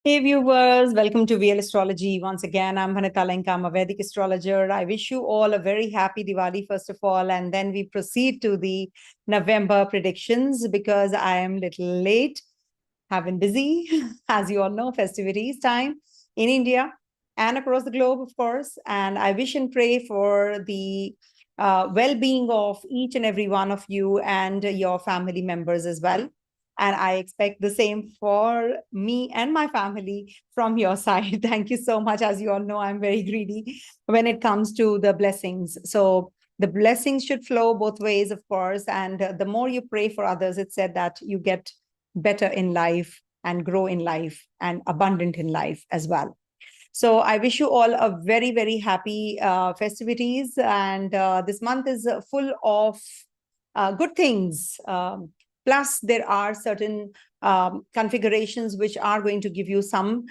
Hey viewers, welcome to VL Astrology. Once again, I'm Vanita Lenka, I'm a Vedic astrologer. I wish you all a very happy Diwali, first of all, and then we proceed to the November predictions because I am a little late. Have been busy, as you all know, festivities time in India and across the globe, of course. And I wish and pray for the well-being of each and every one of you and your family members as well. And I expect the same for me and my family from your side. Thank you so much. As you all know, I'm very greedy when it comes to the blessings. So the blessings should flow both ways, of course. And the more you pray for others, it's said that you get better in life and grow in life and abundant in life as well. So I wish you all a very, very happy festivities. And this month is full of good things. Plus, there are certain configurations which are going to give you some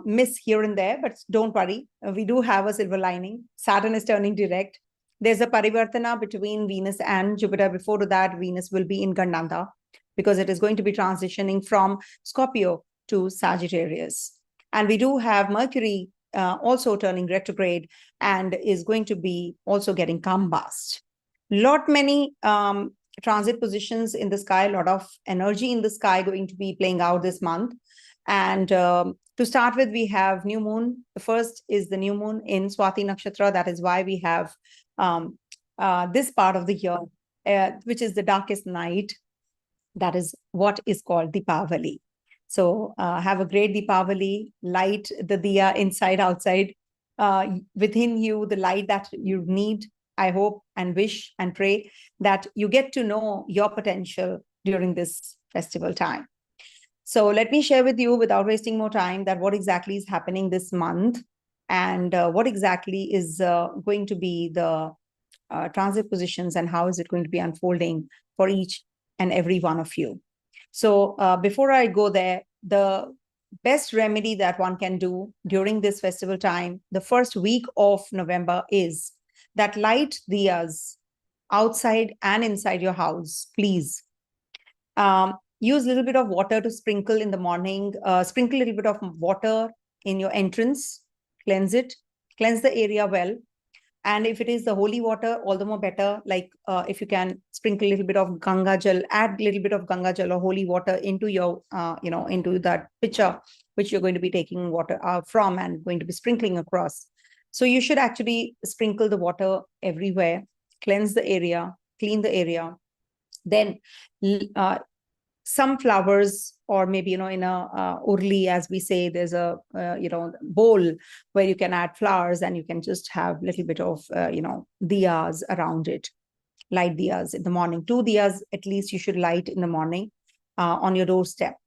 miss here and there, but don't worry. We do have a silver lining. Saturn is turning direct. There's a parivartana between Venus and Jupiter. Before that, Venus will be in Gandanta because it is going to be transitioning from Scorpio to Sagittarius. And we do have Mercury also turning retrograde and is going to be also getting combust. Lot many transit positions in the sky, a lot of energy in the sky going to be playing out this month. And to start with, we have new moon. The first is the new moon in Swati Nakshatra. That is why we have this part of the year, which is the darkest night. That is what is called Deepavali. So have a great Deepavali, light the diya inside, outside, within you, the light that you need. I hope and wish and pray that you get to know your potential during this festival time. So let me share with you, without wasting more time, that what exactly is happening this month and what exactly is going to be the transit positions and how is it going to be unfolding for each and every one of you. So before I go there, the best remedy that one can do during this festival time, the first week of November, is that light diyas outside and inside your house, please. Use a little bit of water to sprinkle in the morning, sprinkle a little bit of water in your entrance, cleanse it, cleanse the area well. And if it is the holy water, all the more better. Like if you can sprinkle a little bit of Ganga Jal, add a little bit of Ganga Jal or holy water into your, into that pitcher, which you're going to be taking water from and going to be sprinkling across. So you should actually sprinkle the water everywhere, cleanse the area, clean the area. Then some flowers, or maybe, in a urli, as we say, there's a, bowl where you can add flowers and you can just have a little bit of, diyas around it. Light diyas in the morning. 2 diyas at least you should light in the morning on your doorstep.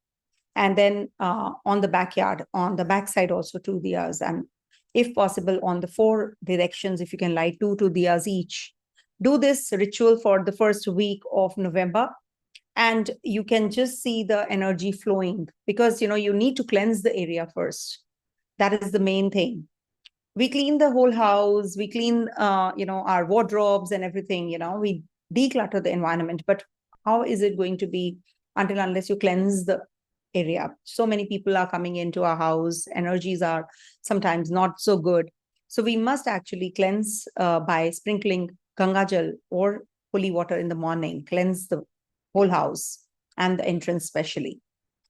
And then on the backyard, on the backside also 2 diyas. And if possible, on the 4 directions, if you can light 2 diyas each. Do this ritual for the first week of November. And you can just see the energy flowing because, you need to cleanse the area first. That is the main thing. We clean the whole house. We clean, our wardrobes and everything, we declutter the environment. But how is it going to be unless you cleanse the area? So many people are coming into our house. Energies are sometimes not so good. So we must actually cleanse by sprinkling Ganga Jal or holy water in the morning, cleanse the whole house and the entrance especially.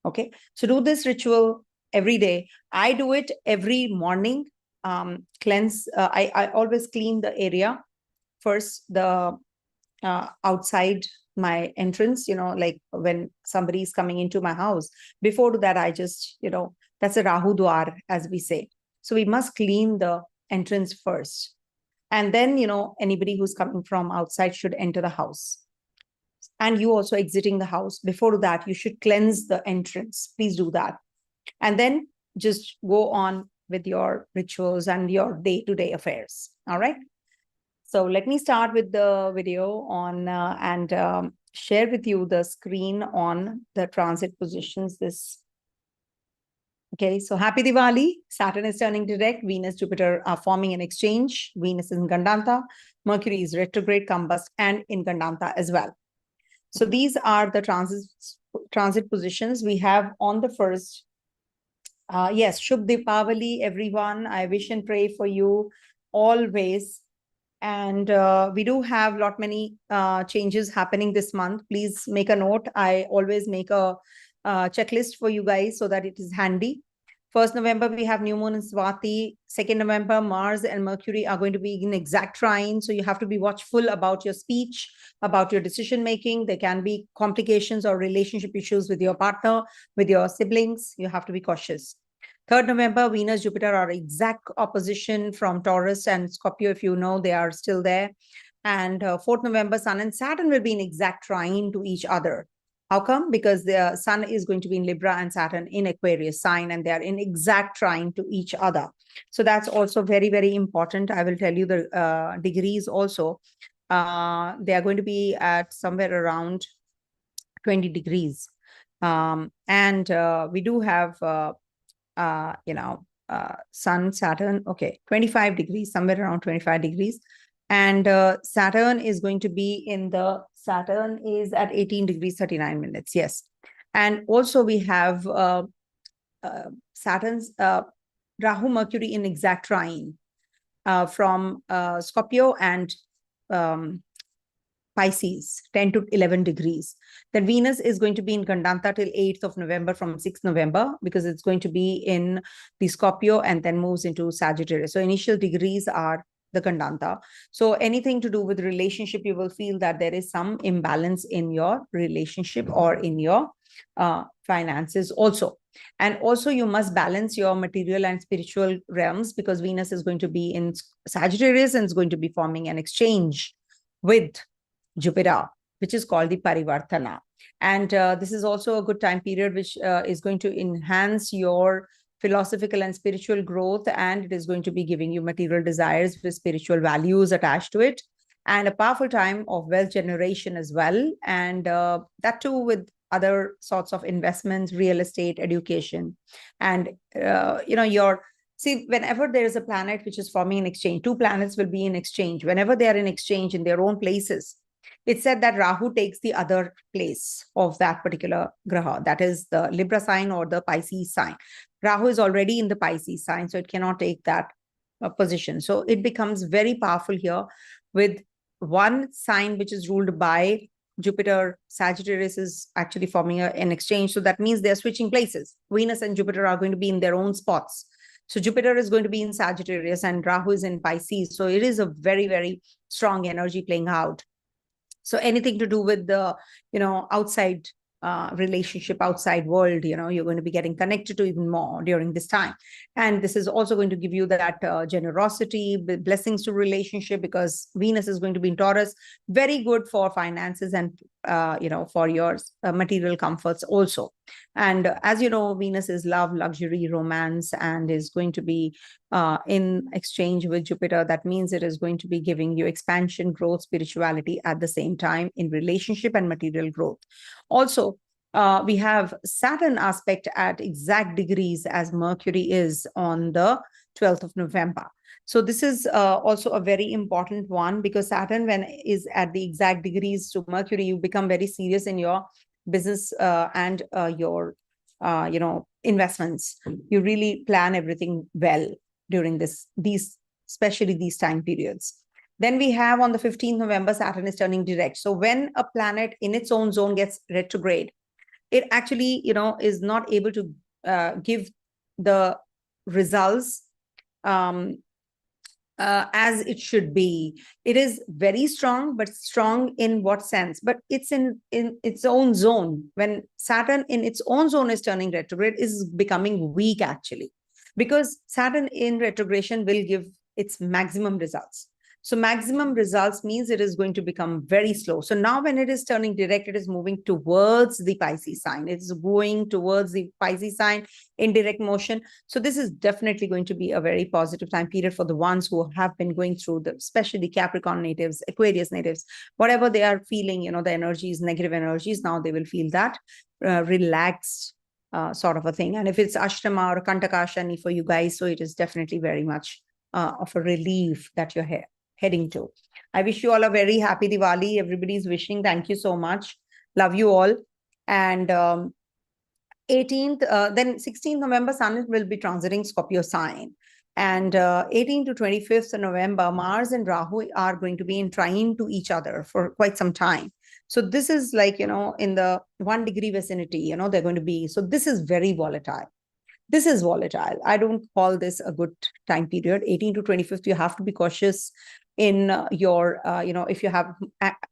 Okay, so do this ritual every day. I do it every morning. Cleanse. I always clean the area first, the outside my entrance, like when somebody is coming into my house. Before that, I just, that's a Rahu Dwar, as we say. So we must clean the entrance first. And then, anybody who's coming from outside should enter the house. And you also exiting the house. Before that, you should cleanse the entrance. Please do that. And then just go on with your rituals and your day-to-day affairs. All right. So let me start with the video on and share with you the screen on the transit positions. Okay, so happy Diwali. Saturn is turning direct. Venus, Jupiter are forming an exchange. Venus is in Gandanta. Mercury is retrograde, combust, and in Gandanta as well. So these are the transit positions we have on the first Yes, Shubh Deepavali, everyone. I wish and pray for you always. And we do have lot many changes happening this month. Please make a note. I always make a checklist for you guys so that it is handy. 1st November, we have new moon in Swati. 2nd November, Mars and Mercury are going to be in exact trine. So you have to be watchful about your speech, about your decision making. There can be complications or relationship issues with your partner, with your siblings. You have to be cautious. 3rd November, Venus, Jupiter are exact opposition from Taurus and Scorpio. If you know, they are still there. And 4th November, Sun and Saturn will be in exact trine to each other. How come? Because the Sun is going to be in Libra and Saturn in Aquarius sign, and they are in exact trine to each other. So that's also very, very important. I will tell you the degrees also. They are going to be at somewhere around 20 degrees. And we do have Sun, Saturn, okay, 25 degrees, somewhere around 25 degrees. And Saturn is going to be Saturn is at 18 degrees, 39 minutes. Yes. And also we have Saturn's Rahu Mercury in exact trine from Scorpio and Pisces, 10 to 11 degrees. Then Venus is going to be in Gandanta till 8th of November from 6th November, because it's going to be in the Scorpio and then moves into Sagittarius. So initial degrees are the Gandanta. So anything to do with relationship, you will feel that there is some imbalance in your relationship or in your finances also. And also you must balance your material and spiritual realms, because Venus is going to be in Sagittarius and is going to be forming an exchange with Jupiter, which is called the Parivartana. And this is also a good time period, which is going to enhance your philosophical and spiritual growth, and it is going to be giving you material desires with spiritual values attached to it, and a powerful time of wealth generation as well. And that too with other sorts of investments, real estate, education. And, see, whenever there is a planet which is forming an exchange, two planets will be in exchange. Whenever they are in exchange in their own places, it's said that Rahu takes the other place of that particular graha, that is the Libra sign or the Pisces sign. Rahu is already in the Pisces sign, so it cannot take that position. So it becomes very powerful here with one sign which is ruled by Jupiter. Sagittarius is actually forming an exchange. So that means they're switching places. Venus and Jupiter are going to be in their own spots. So Jupiter is going to be in Sagittarius and Rahu is in Pisces. So it is a very, very strong energy playing out. So anything to do with the, outside relationship, outside world, you're going to be getting connected to even more during this time. And this is also going to give you that generosity, blessings to relationship, because Venus is going to be in Taurus, very good for finances and, for your material comforts also. And as you know, Venus is love, luxury, romance, and is going to be in exchange with Jupiter. That means it is going to be giving you expansion, growth, spirituality at the same time in relationship and material growth. Also, we have Saturn aspect at exact degrees as Mercury is on the 12th of November. So this is also a very important one, because Saturn, when is at the exact degrees to Mercury, you become very serious in your business and your, investments. You really plan everything well during especially these time periods. Then we have on the 15th November, Saturn is turning direct. So when a planet in its own zone gets retrograde, it actually, is not able to give the results as it should be. It is very strong, but strong in what sense? But it's in its own zone. When Saturn in its own zone is turning retrograde, is becoming weak actually, because Saturn in retrogression will give its maximum results. So maximum results means it is going to become very slow. So now when it is turning direct, it is moving towards the Pisces sign. It is going towards the Pisces sign in direct motion. So this is definitely going to be a very positive time period for the ones who have been going through especially Capricorn natives, Aquarius natives, whatever they are feeling, the energies, negative energies, now they will feel that relaxed sort of a thing. And if it's Ashtama or Kantaka Shani for you guys, so it is definitely very much of a relief that you're heading to. I wish you all a very happy Diwali. Everybody's wishing. Thank you so much. Love you all. And 18th, then 16th November, Sun will be transiting Scorpio sign. And 18th to 25th November, Mars and Rahu are going to be in trine to each other for quite some time. So this is like, in the 1 degree vicinity, they're going to be. So this is very volatile. This is volatile. I don't call this a good time period. 18 to 25th, you have to be cautious in your, if you have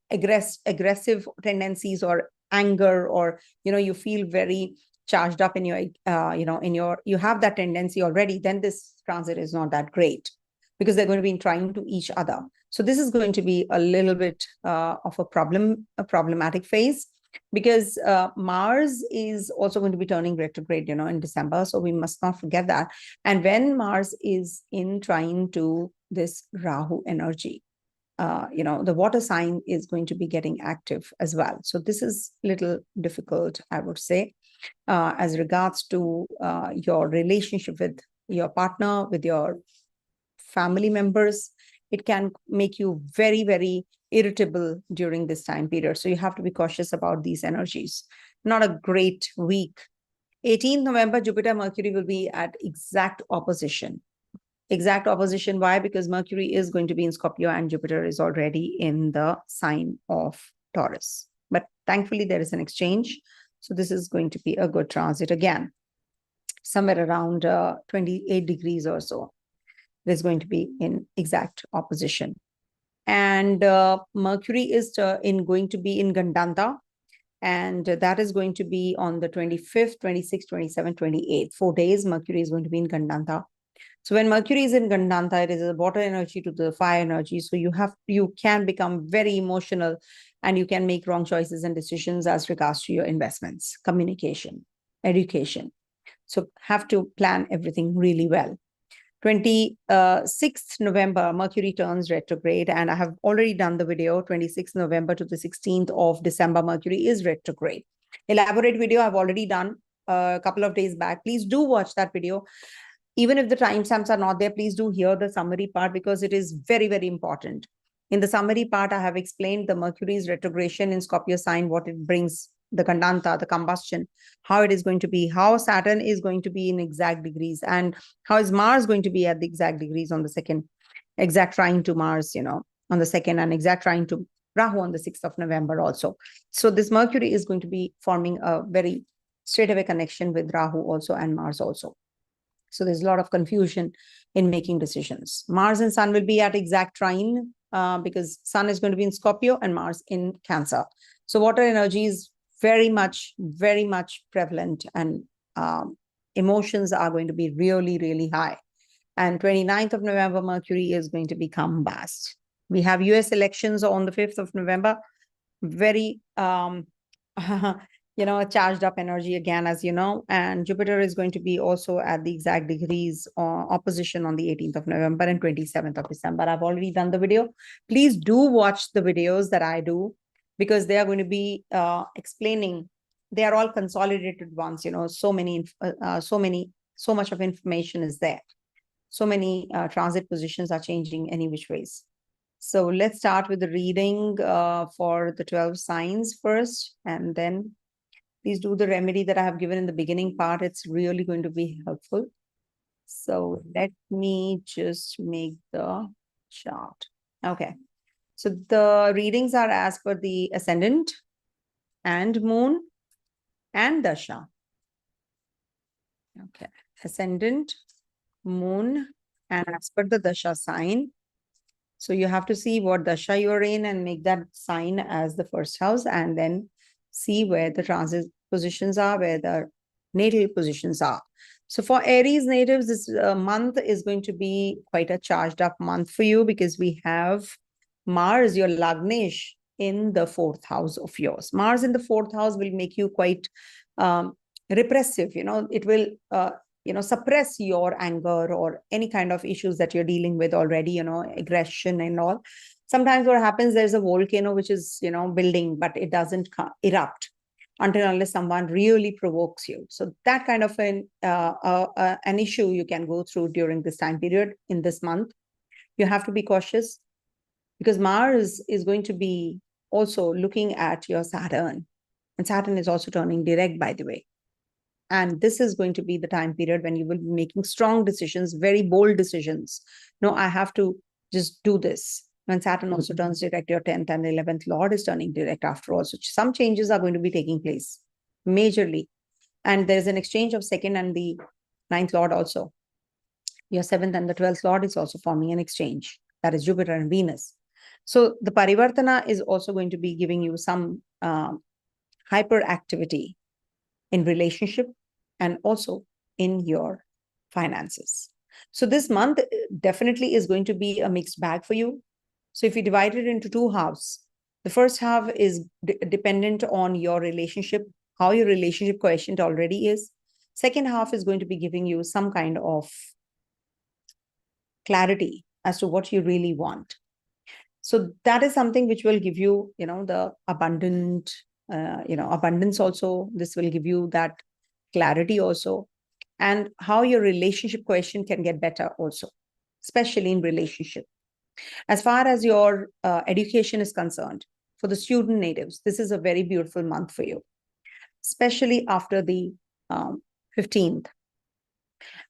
aggressive tendencies or anger, or, you feel very charged up in your, you have that tendency already, then this transit is not that great because they're going to be trying to each other. So this is going to be a little bit of a problematic phase, because Mars is also going to be turning retrograde, in December. So we must not forget that. And when Mars is in trine to this Rahu energy, the water sign is going to be getting active as well. So this is a little difficult, I would say, as regards to your relationship with your partner, with your family members. It can make you very, very irritable during this time period. So you have to be cautious about these energies. Not a great week. 18th November, Jupiter, Mercury will be at exact opposition. Exact opposition. Why? Because Mercury is going to be in Scorpio and Jupiter is already in the sign of Taurus. But thankfully, there is an exchange. So this is going to be a good transit again. Somewhere around 28 degrees or so. There's going to be in exact opposition. And Mercury is going to be in Gandanta, and that is going to be on the 25th, 26th, 27th, 28th. 4 days, Mercury is going to be in Gandanta. So when Mercury is in Gandanta, it is a water energy to the fire energy. So you can become very emotional, and you can make wrong choices and decisions as regards to your investments, communication, education. So have to plan everything really well. 26th November, Mercury turns retrograde, and I have already done the video. 26th November to the 16th of December, Mercury is retrograde. Elaborate video I've already done a couple of days back. Please do watch that video. Even if the timestamps are not there, please do hear the summary part, because it is very, very important. In the summary part, I have explained the Mercury's retrogression in Scorpio sign, what it brings, the Gandanta, the combustion, how it is going to be, how Saturn is going to be in exact degrees, and how is Mars going to be at the exact degrees on the second, exact trine to Mars, on the second, and exact trine to Rahu on the 6th of November also. So this Mercury is going to be forming a very straightaway connection with Rahu also and Mars also. So there's a lot of confusion in making decisions. Mars and Sun will be at exact trine because Sun is going to be in Scorpio and Mars in Cancer. So water energy is very much prevalent, and emotions are going to be really, really high. And 29th of November, Mercury is going to become vast. We have US elections on the 5th of November. Very, a charged up energy again, as you know. And Jupiter is going to be also at the exact degrees opposition on the 18th of November and 27th of December. I've already done the video. Please do watch the videos that I do, because they are going to be explaining. They are all consolidated ones, so much of information is there. So many transit positions are changing any which ways. So let's start with the reading for the 12 signs first, and then please do the remedy that I have given in the beginning part. It's really going to be helpful. So let me just make the chart. Okay. So the readings are as per the ascendant and moon and dasha. Okay. Ascendant, moon, and as per the dasha sign. So you have to see what dasha you're in and make that sign as the first house, and then see where the transit positions are, where the natal positions are. So for Aries natives, this month is going to be quite a charged up month for you, because we have Mars, your Lagnesh, in the 4th house of yours. Mars in the 4th house will make you quite repressive. It will suppress your anger or any kind of issues that you're dealing with already, aggression and all. Sometimes what happens, there's a volcano which is, building, but it doesn't erupt until unless someone really provokes you. So that kind of an issue you can go through during this time period in this month. You have to be cautious, because Mars is going to be also looking at your Saturn, and Saturn is also turning direct, by the way. And this is going to be the time period when you will be making strong decisions, very bold decisions. No, I have to just do this. When Saturn also turns direct, your 10th and 11th Lord is turning direct after all. So some changes are going to be taking place majorly. And there's an exchange of 2nd and the 9th Lord also. Your 7th and the 12th Lord is also forming an exchange. That is Jupiter and Venus. So the Parivartana is also going to be giving you some hyperactivity in relationship and also in your finances. So this month definitely is going to be a mixed bag for you. So if you divide it into two halves, the first half is dependent on your relationship, how your relationship quotient already is. Second half is going to be giving you some kind of clarity as to what you really want. So that is something which will give you, the abundance also. This will give you that clarity also, and how your relationship question can get better also, especially in relationship. As far as your education is concerned, for the student natives, this is a very beautiful month for you, especially after the 15th,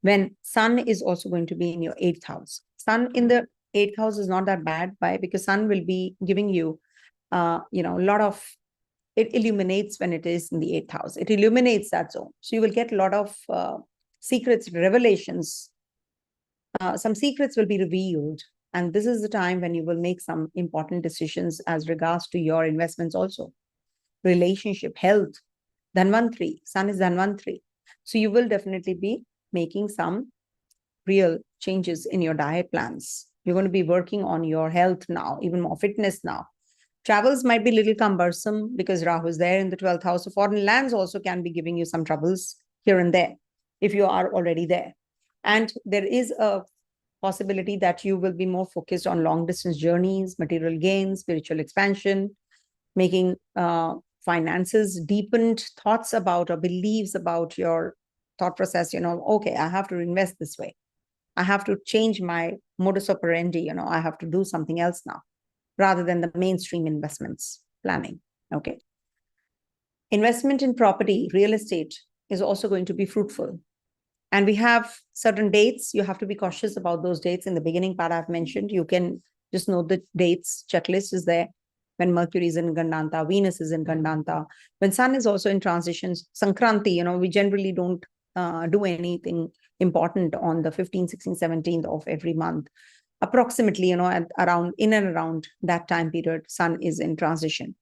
when Sun is also going to be in your 8th house. Sun in the 8th house is not that bad. Why? Because Sun will be giving you, a lot of, it illuminates when it is in the 8th house. It illuminates that zone. So you will get a lot of secrets, revelations. Some secrets will be revealed. And this is the time when you will make some important decisions as regards to your investments also. Relationship, health, Dhanvantri. Sun is Dhanvantri. So you will definitely be making some real changes in your diet plans. You're going to be working on your health now, even more fitness now. Travels might be a little cumbersome because Rahu is there in the 12th house. So foreign lands also can be giving you some troubles here and there if you are already there. And there is a possibility that you will be more focused on long distance journeys, material gains, spiritual expansion, making finances, deepened thoughts about or beliefs about your thought process. Okay, I have to invest this way. I have to change my modus operandi. I have to do something else now, rather than the mainstream investments planning. Okay. Investment in property, real estate is also going to be fruitful. And we have certain dates. You have to be cautious about those dates. In the beginning part I've mentioned, you can just know the dates. Checklist is there. When Mercury is in Gandanta, Venus is in Gandanta. When Sun is also in transitions, Sankranti, we generally don't do anything important on the 15th, 16th, 17th of every month. Approximately, in and around that time period, Sun is in transition.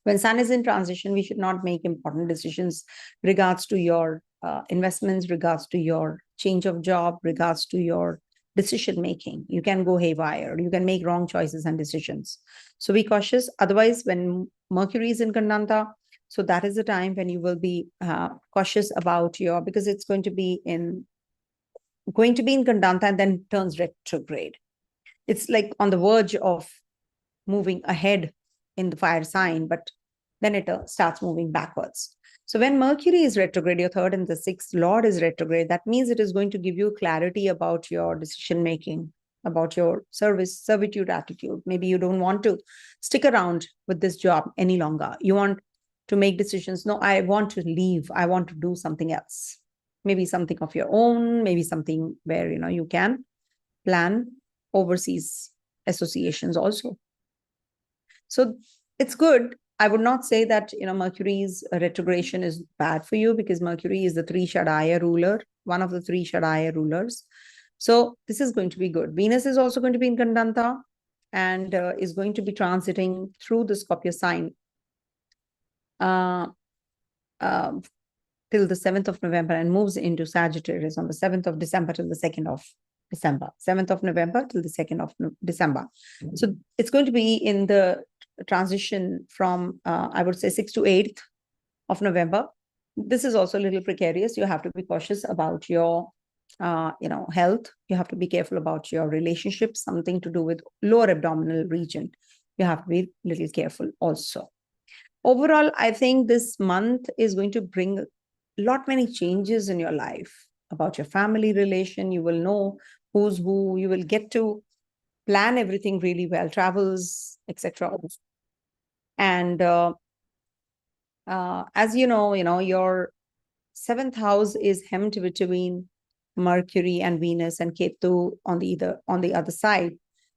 When Sun is in transition, we should not make important decisions regards to your investments, regards to your change of job, regards to your decision making. You can go haywire. You can make wrong choices and decisions. So be cautious. Otherwise, when Mercury is in Gandanta, so that is the time when you will be cautious about because it's going to be in Gandanta and then turns retrograde. It's like on the verge of moving ahead in the fire sign, but then it starts moving backwards. So when Mercury is retrograde, your 3rd and the 6th Lord is retrograde, that means it is going to give you clarity about your decision making, about your servitude attitude. Maybe you don't want to stick around with this job any longer. You want to make decisions. No, I want to leave. I want to do something else. Maybe something of your own, maybe something where, you can plan overseas associations also. So it's good. I would not say that, Mercury's retrogression is bad for you, because Mercury is the 3 Shadaya ruler, one of the 3 Shadaya rulers. So this is going to be good. Venus is also going to be in Gandanta and is going to be transiting through the Scorpio sign till the 7th of November and moves into Sagittarius on the 7th of December till the 2nd of December. 7th of November till the 2nd of December. So it's going to be in the transition from, I would say, 6th to 8th of November. This is also a little precarious. You have to be cautious about your, health. You have to be careful about your relationships, something to do with lower abdominal region. You have to be a little careful also. Overall, I think this month is going to bring many changes in your life about your family relation. You will know who's who. You will get to plan everything really well, travels, etc. And as your 7th house is hemmed between Mercury and Venus and Ketu on the other side.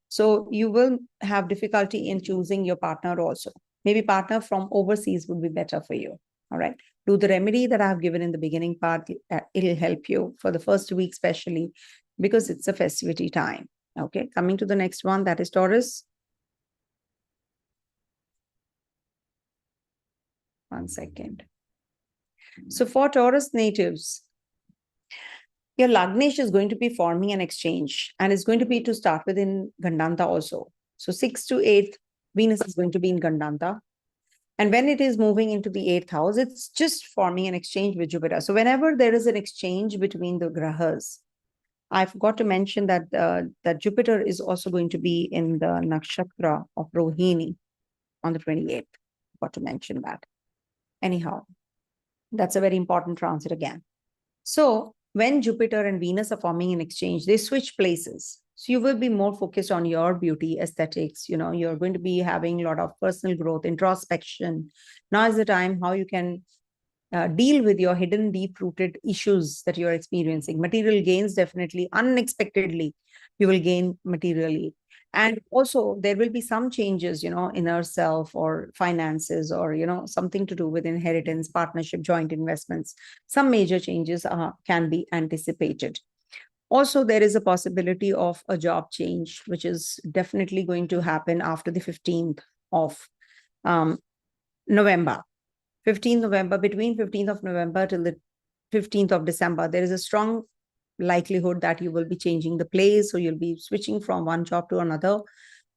So you will have difficulty in choosing your partner also. Maybe partner from overseas would be better for you. All right. Do the remedy that I have given in the beginning part. It'll help you for the first week, especially because it's a festivity time. Okay. Coming to the next one, that is Taurus. One second. So for Taurus natives, your Lagnesh is going to be forming an exchange, and it's going to be to start with in Gandanta also. So 6th to 8th, Venus is going to be in Gandanta. And when it is moving into the 8th house, it's just forming an exchange with Jupiter. So whenever there is an exchange between the grahas, I forgot to mention that that Jupiter is also going to be in the nakshatra of Rohini on the 28th. Forgot to mention that. Anyhow, that's a very important transit again. So when Jupiter and Venus are forming an exchange, they switch places. So you will be more focused on your beauty, aesthetics. You're going to be having a lot of personal growth, introspection. Now is the time how you can deal with your hidden, deep-rooted issues that you're experiencing. Material gains, definitely, unexpectedly, you will gain materially. And also, there will be some changes, inner self or finances or, something to do with inheritance, partnership, joint investments. Some major changes can be anticipated. Also, there is a possibility of a job change, which is definitely going to happen after the 15th of November. 15th November, between 15th of November till the 15th of December, there is a strong likelihood that you will be changing the place, so you'll be switching from one job to another,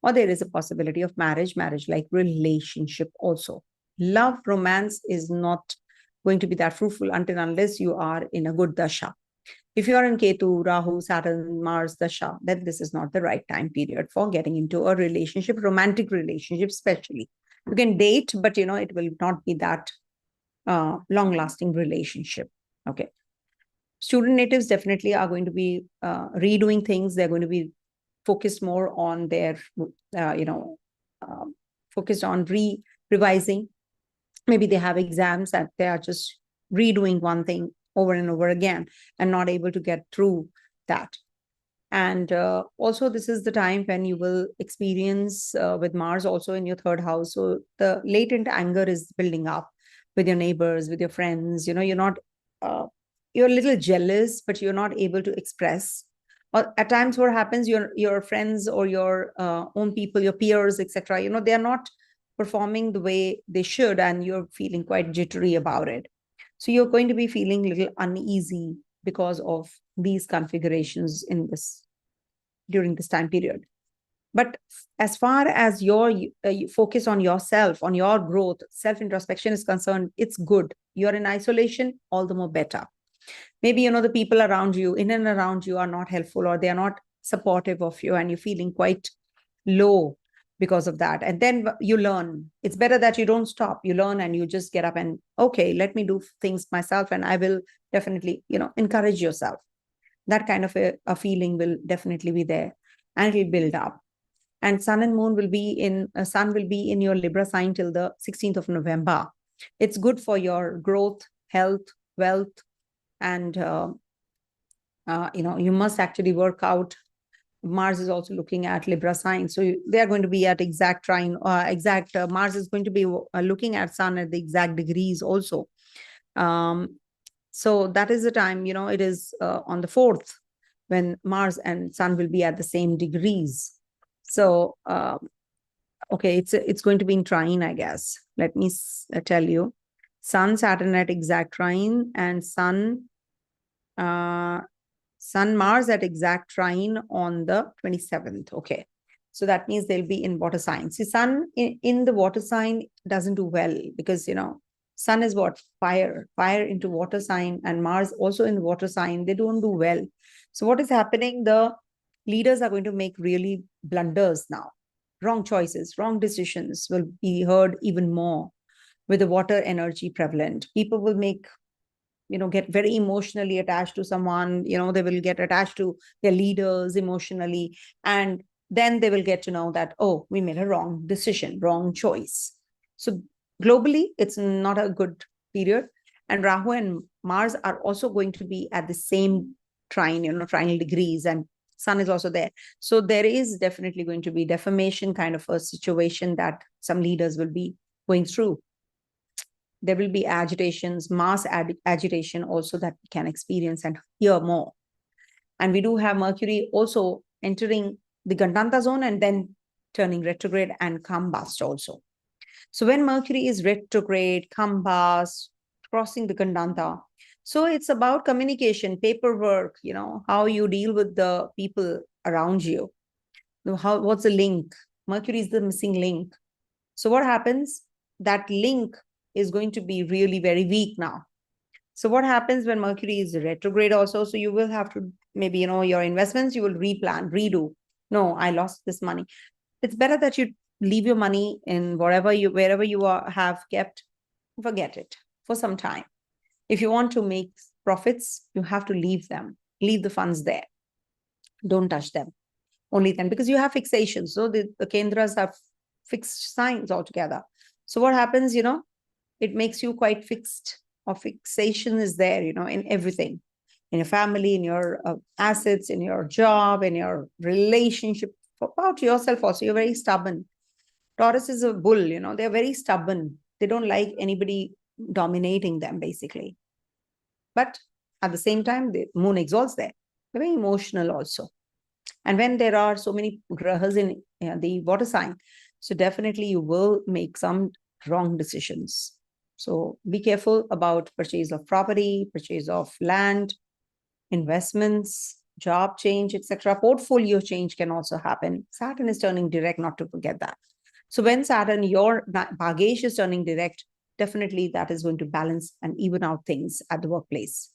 or there is a possibility of marriage like relationship also. Love, romance is not going to be that fruitful unless you are in a good dasha. If you are in Ketu, Rahu, Saturn, Mars dasha, then this is not the right time period for getting into a relationship, romantic relationship especially. You can date, but it will not be that long-lasting relationship. Okay. Student natives definitely are going to be redoing things. They're going to be focused more on their, focused on revising. Maybe they have exams that they are just redoing one thing over and over again and not able to get through that. And also, this is the time when you will experience with Mars also in your 3rd house. So the latent anger is building up with your neighbors, with your friends. You're not, you're a little jealous, but you're not able to express. Or at times, what happens, your friends or your own people, your peers, etc. They are not performing the way they should, and you're feeling quite jittery about it. So you're going to be feeling a little uneasy because of these configurations during this time period. But as far as your focus on yourself, on your growth, self-introspection is concerned, it's good. You're in isolation, all the more better. Maybe, the people around you, in and around you, are not helpful, or they are not supportive of you, and you're feeling quite low because of that. And then you learn. It's better that you don't stop. You learn and you just get up and, okay, let me do things myself, and I will definitely, encourage yourself. That kind of a feeling will definitely be there, and it will build up. And sun and moon will be in your Libra sign till the 16th of November. It's good for your growth, health, wealth, and you must actually work out. Mars is also looking at Libra sign, so they are going to be at exact trine. Mars is going to be looking at Sun at the exact degrees also. So that is the time. It is on the 4th when Mars and Sun will be at the same degrees. So okay, it's going to be in trine, I guess. Let me tell you. Sun, Saturn at exact trine, and Sun, Mars at exact trine on the 27th. Okay. So that means they'll be in water sign. See, Sun in the water sign doesn't do well because, Sun is what? Fire into water sign, and Mars also in the water sign. They don't do well. So what is happening? The leaders are going to make really blunders now. Wrong choices, wrong decisions will be heard even more with the water energy prevalent. People will get very emotionally attached to someone. They will get attached to their leaders emotionally. And then they will get to know that, oh, we made a wrong decision, wrong choice. So globally, it's not a good period. And Rahu and Mars are also going to be at the same trine, trinal degrees, and Sun is also there. So there is definitely going to be deformation kind of a situation that some leaders will be going through. There will be agitations, mass agitation also that we can experience and hear more. And we do have Mercury also entering the Gandanta zone and then turning retrograde and combust also. So when Mercury is retrograde, combust, crossing the Gandanta, so it's about communication, paperwork, how you deal with the people around you. What's the link? Mercury is the missing link. So what happens? That link is going to be really very weak now. So what happens when Mercury is retrograde also? So you will have to maybe, your investments, you will replan, redo. No, I lost this money. It's better that you leave your money in wherever you have kept, forget it for some time. If you want to make profits, you have to leave the funds there. Don't touch them. Only then, because you have fixations. So the kendras have fixed signs altogether. So what happens, it makes you quite fixed, or fixation is there, in everything, in your family, in your assets, in your job, in your relationship, about yourself also. You're very stubborn. Taurus is a bull, they're very stubborn. They don't like anybody dominating them, basically. But at the same time, the moon exalts there. They're very emotional also. And when there are so many grahas in the water sign, so definitely you will make some wrong decisions. So be careful about purchase of property, purchase of land, investments, job change, etc. Portfolio change can also happen. Saturn is turning direct, not to forget that. So when Saturn, your Bhagesh is turning direct, definitely that is going to balance and even out things at the workplace.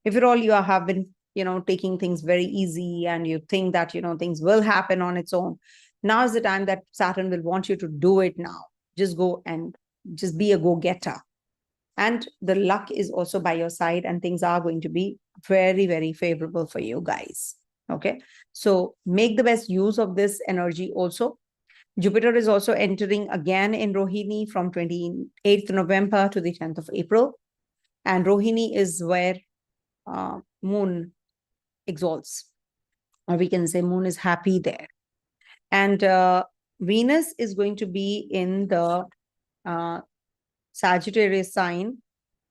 If at all you have been, taking things very easy and you think that, things will happen on its own, now is the time that Saturn will want you to do it now. Just go and just be a go-getter. And the luck is also by your side and things are going to be very, very favorable for you guys. Okay. So make the best use of this energy also. Jupiter is also entering again in Rohini from 28th November to the 10th of April. And Rohini is where moon exalts, or we can say moon is happy there. And Venus is going to be in the Sagittarius sign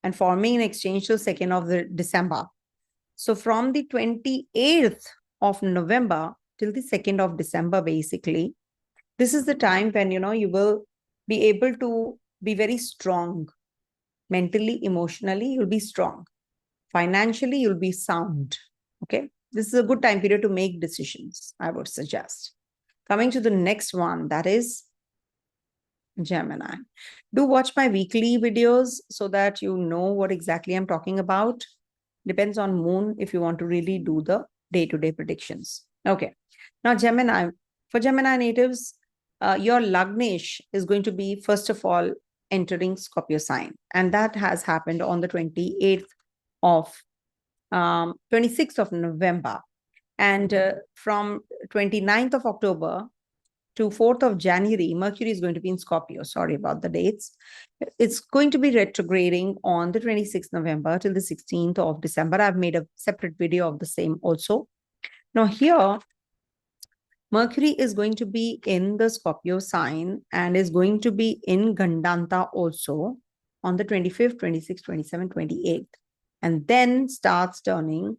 and forming an exchange till 2nd of December. So from the 28th of November till the 2nd of December, basically, this is the time when, you will be able to be very strong. Mentally, emotionally, you'll be strong. Financially, you'll be sound. Okay. This is a good time period to make decisions, I would suggest. Coming to the next one, that is Gemini. Do watch my weekly videos so that you know what exactly I'm talking about. Depends on moon if you want to really do the day-to-day predictions. Okay. Now, Gemini. For Gemini natives, your Lagnesh is going to be, first of all, entering Scorpio sign. And that has happened on the 26th of November. And from 29th of October to 4th of January, Mercury is going to be in Scorpio. Sorry about the dates. It's going to be retrograding on the 26th November till the 16th of December. I've made a separate video of the same also. Now here, Mercury is going to be in the Scorpio sign and is going to be in Gandanta also on the 25th, 26th, 27th, 28th. And then starts turning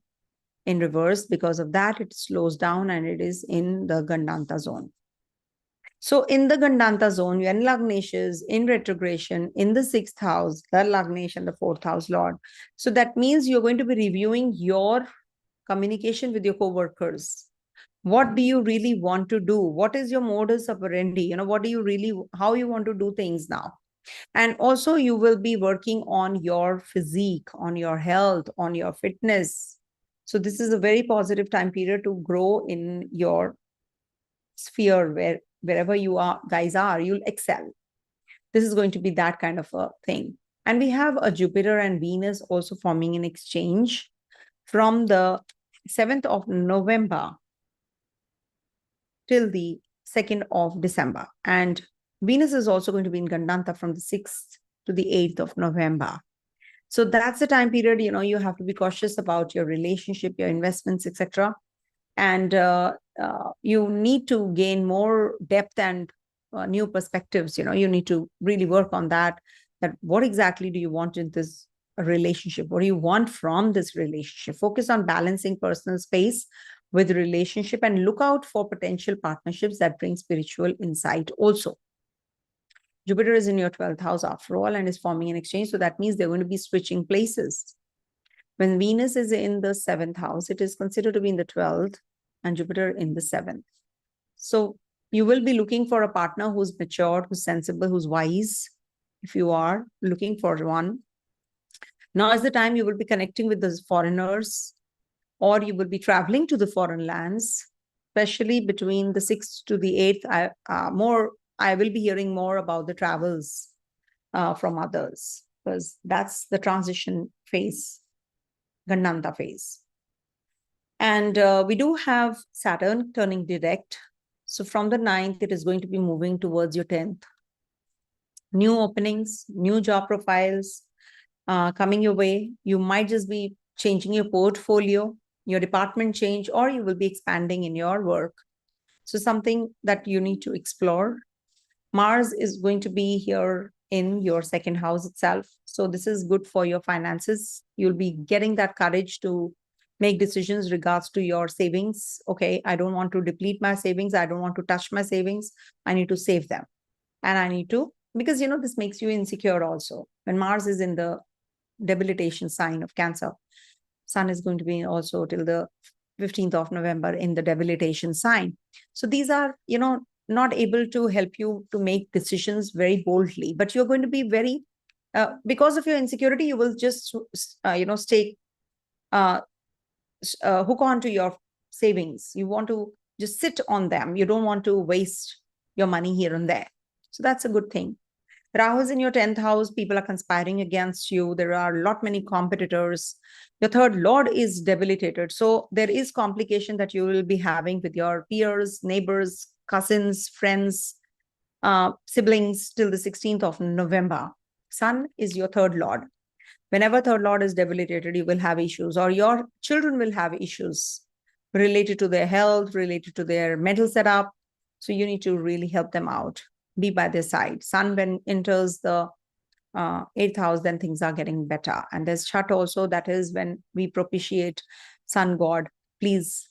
in reverse. Because of that, it slows down and it is in the Gandanta zone. So in the Gandanta zone, when Lagnesh is in retrogression in the 6th house, the Lagnesh and the 4th house Lord. So that means you're going to be reviewing your communication with your co-workers. What do you really want to do? What is your modus operandi? What do you really, how you want to do things now? And also you will be working on your physique, on your health, on your fitness. So this is a very positive time period to grow in your sphere, wherever you guys are, you'll excel. This is going to be that kind of a thing. And we have a Jupiter and Venus also forming an exchange from the 7th of November till the 2nd of December. And Venus is also going to be in Gandanta from the 6th to the 8th of November. So that's the time period, you have to be cautious about your relationship, your investments, etc. And you need to gain more depth and new perspectives. You need to really work on that what exactly do you want in this relationship? What do you want from this relationship? Focus on balancing personal space with relationship and look out for potential partnerships that bring spiritual insight also. Jupiter is in your 12th house after all and is forming an exchange. So that means they're going to be switching places. When Venus is in the 7th house, it is considered to be in the 12th and Jupiter in the 7th. So you will be looking for a partner who's matured, who's sensible, who's wise. If you are looking for one, now is the time you will be connecting with those foreigners, or you will be traveling to the foreign lands, especially between the 6th to the 8th. I will be hearing more about the travels from others, because that's the transition phase, Gandanta phase. And we do have Saturn turning direct. So from the 9th, it is going to be moving towards your 10th. New openings, new job profiles coming your way. You might just be changing your portfolio, your department change, or you will be expanding in your work. So something that you need to explore. Mars is going to be here in your 2nd house itself. So this is good for your finances. You'll be getting that courage to make decisions regards to your savings. Okay, I don't want to deplete my savings. I don't want to touch my savings. I need to save them. And I need to, because, this makes you insecure also. When Mars is in the debilitation sign of Cancer, Sun is going to be also till the 15th of November in the debilitation sign. So these are, not able to help you to make decisions very boldly, but you're going to be very, because of your insecurity, you will just, stay hook on to your savings. You want to just sit on them. You don't want to waste your money here and there. So that's a good thing. Rahu is in your 10th house. People are conspiring against you. There are a lot many competitors. Your 3rd lord is debilitated. So there is complication that you will be having with your peers, neighbors, cousins, friends, siblings till the 16th of November. Sun is your 3rd lord. Whenever 3rd lord is debilitated, you will have issues, or your children will have issues related to their health, related to their mental setup. So you need to really help them out. Be by their side. Sun, when enters the 8th house, then things are getting better. And there's Chhat also. That is when we propitiate Sun God. Please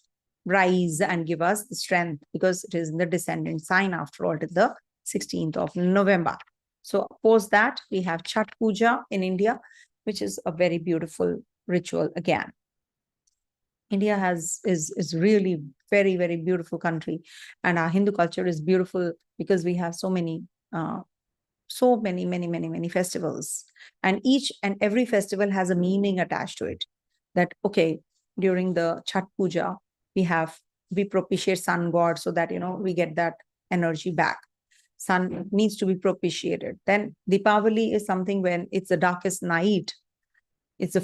rise and give us the strength, because it is in the descendant sign after all till the 16th of November. So post that, we have Chhat Puja in India, which is a very beautiful ritual again. India is really very, very beautiful country, and our Hindu culture is beautiful because we have so many, many festivals, and each and every festival has a meaning attached to it. That, okay, during the Chhat Puja, we propitiate Sun God so that, we get that energy back. Sun needs to be propitiated. Then Deepavali is something when it's the darkest night. It's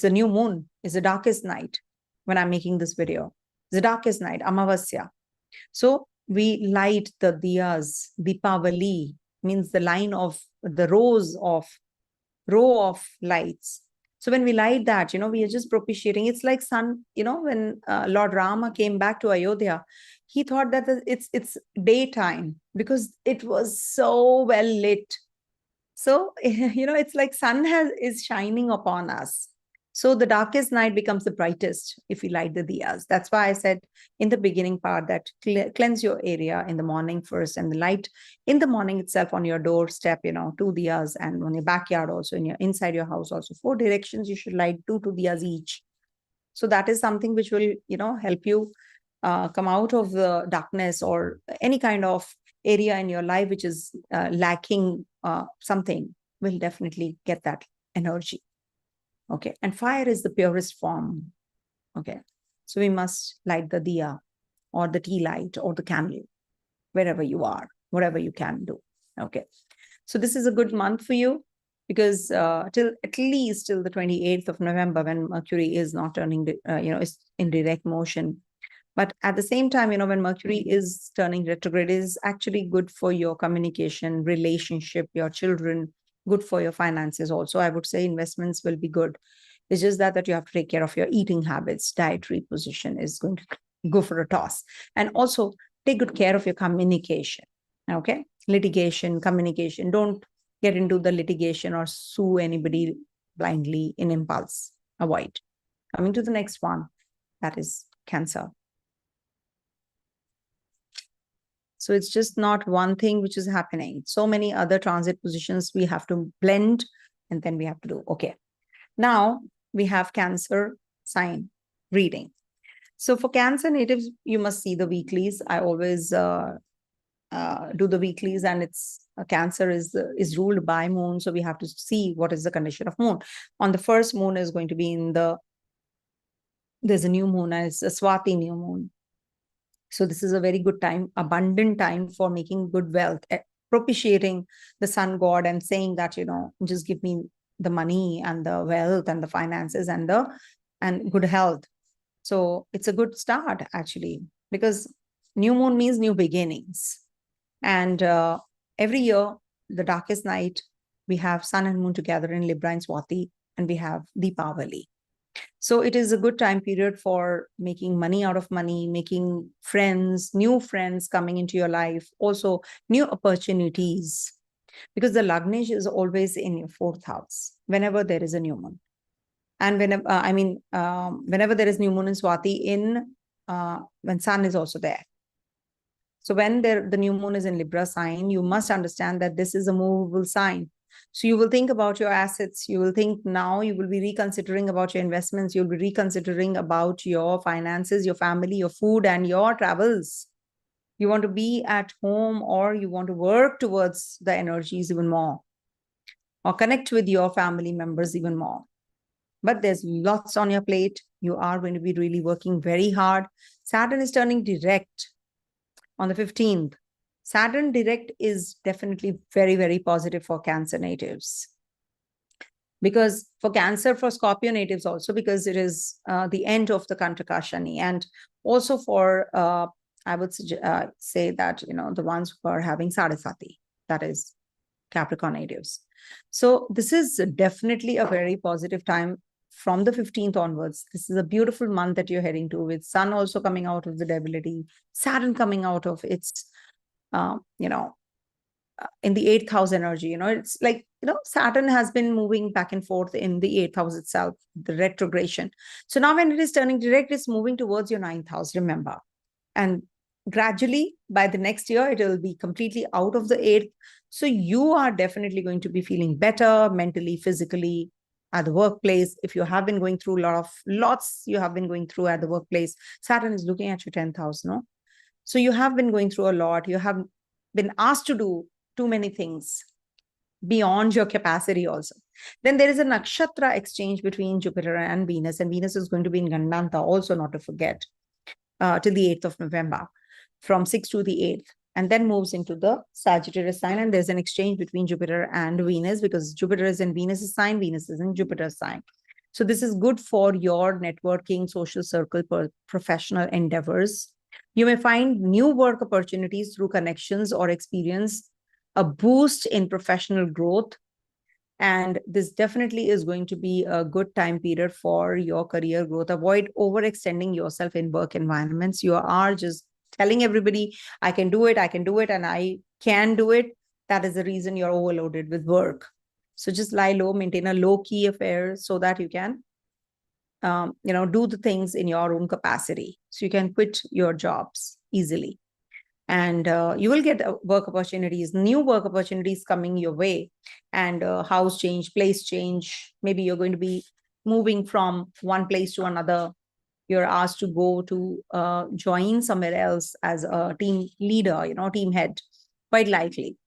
a new moon. It's the darkest night. When I'm making this video, the darkest night, Amavasya. So we light the diyas. Deepavali means the line of the row of lights. So when we light that, we are just propitiating. It's like sun, when Lord Rama came back to Ayodhya, he thought that it's daytime because it was so well lit. So, it's like sun is shining upon us. So the darkest night becomes the brightest if we light the diyas. That's why I said in the beginning part that cleanse your area in the morning first, and the light in the morning itself on your doorstep, 2 diyas, and on your backyard also, inside your house also, 4 directions you should light 2 diyas each. So that is something which will, help you come out of the darkness or any kind of area in your life which is lacking something, will definitely get that energy. Okay, and fire is the purest form. Okay, so we must light the diya or the tea light or the candle wherever you are, whatever you can do. Okay, so this is a good month for you because at least till the 28th of November, when Mercury is not turning, is in direct motion. But at the same time, when Mercury is turning retrograde, it is actually good for your communication, relationship, your children, good for your finances also. I would say investments will be good. It's just that you have to take care of your eating habits. Dietary position is going to go for a toss. And also take good care of your communication. Okay. Litigation, communication. Don't get into the litigation or sue anybody blindly in impulse. Avoid. Coming to the next one, that is Cancer. So it's just not one thing which is happening. So many other transit positions we have to blend, and then we have to do. Okay. Now we have Cancer sign reading. So for Cancer natives, you must see the weeklies. I always do the weeklies, and it's Cancer is ruled by moon. So we have to see what is the condition of moon. On the first moon is going to be there's a new moon, and it's a Swati new moon. So this is a very good time, abundant time for making good wealth, propitiating the sun god and saying that, just give me the money and the wealth and the finances and good health. So it's a good start actually, because new moon means new beginnings. And every year, the darkest night, we have sun and moon together in Libra and Swati, and we have Deepavali. So it is a good time period for making money out of money, making friends, new friends coming into your life, also new opportunities, because the Lagnesh is always in your fourth house whenever there is a new moon. And whenever there is new moon in Swati, when sun is also there. So when the new moon is in Libra sign, you must understand that this is a movable sign. So you will think about your assets. You will think now you will be reconsidering about your investments. You'll be reconsidering about your finances, your family, your food, and your travels. You want to be at home, or you want to work towards the energies even more, or connect with your family members even more. But there's lots on your plate. You are going to be really working very hard. Saturn is turning direct on the 15th. Saturn direct is definitely very, very positive for Cancer natives. Because for Cancer, for Scorpio natives also, because it is the end of the Kantaka Shani. And also for, I would say that, the ones who are having Sadasati, that is Capricorn natives. So this is definitely a very positive time from the 15th onwards. This is a beautiful month that you're heading to, with sun also coming out of the debility, Saturn coming out of its, in the 8th house energy. It's like, Saturn has been moving back and forth in the 8th house itself, the retrogression. So now when it is turning direct, it's moving towards your 9th house, remember. And gradually, by the next year, it will be completely out of the 8th. So you are definitely going to be feeling better mentally, physically, at the workplace. If you have been going through lots you have been going through at the workplace, Saturn is looking at your 10th house, no? So you have been going through a lot. You have been asked to do too many things beyond your capacity also. Then there is a nakshatra exchange between Jupiter and Venus is going to be in Gandanta also, not to forget, till the 8th of November, from 6th to the 8th. And then moves into the Sagittarius sign, and there's an exchange between Jupiter and Venus, because Jupiter is in Venus's sign, Venus is in Jupiter's sign. So this is good for your networking, social circle, professional endeavors. You may find new work opportunities through connections or experience a boost in professional growth. And this definitely is going to be a good time period for your career growth. Avoid overextending yourself in work environments. You are just telling everybody, I can do it, and I can do it. That is the reason you're overloaded with work. So just lie low, maintain a low-key affair so that you can, do the things in your own capacity. So you can quit your jobs easily. And you will get work opportunities, new work opportunities coming your way, and house change, place change. Maybe you're going to be moving from one place to another. You're asked to go to join somewhere else as a team leader, team head, quite likely.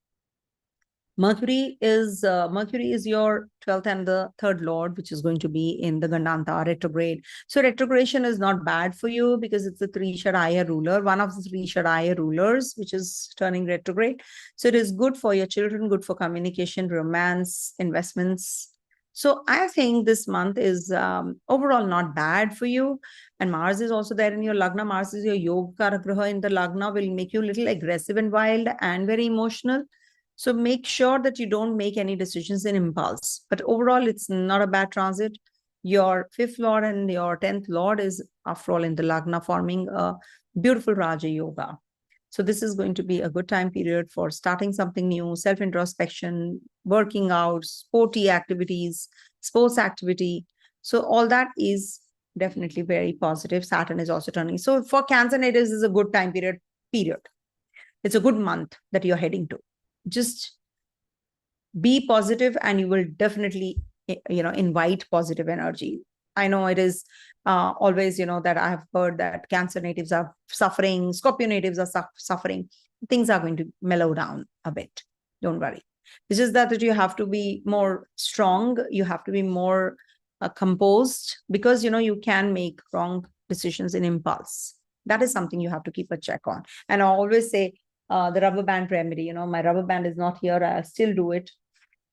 Mercury is your 12th and the 3rd lord, which is going to be in the Gandanta retrograde. So retrogression is not bad for you, because it's the 3 Shadaya ruler, one of the 3 Shadaya rulers, which is turning retrograde. So it is good for your children, good for communication, romance, investments. So I think this month is overall not bad for you. And Mars is also there in your Lagna. Mars is your Yoga Karagraha in the Lagna, will make you a little aggressive and wild and very emotional. So make sure that you don't make any decisions in impulse. But overall, it's not a bad transit. Your 5th Lord and your 10th Lord is, after all, in the Lagna, forming a beautiful Raja Yoga. So this is going to be a good time period for starting something new, self-introspection, working out, sporty activities, sports activity. So all that is definitely very positive. Saturn is also turning. So for Cancer natives, is a good time period. It's a good month that you're heading to. Just be positive and you will definitely, invite positive energy. I know it is always, that I have heard that Cancer natives are suffering, Scorpio natives are suffering. Things are going to mellow down a bit. Don't worry. It's just that you have to be more strong. You have to be more composed, because, you can make wrong decisions in impulse. That is something you have to keep a check on. And I always say the rubber band remedy, my rubber band is not here. I still do it.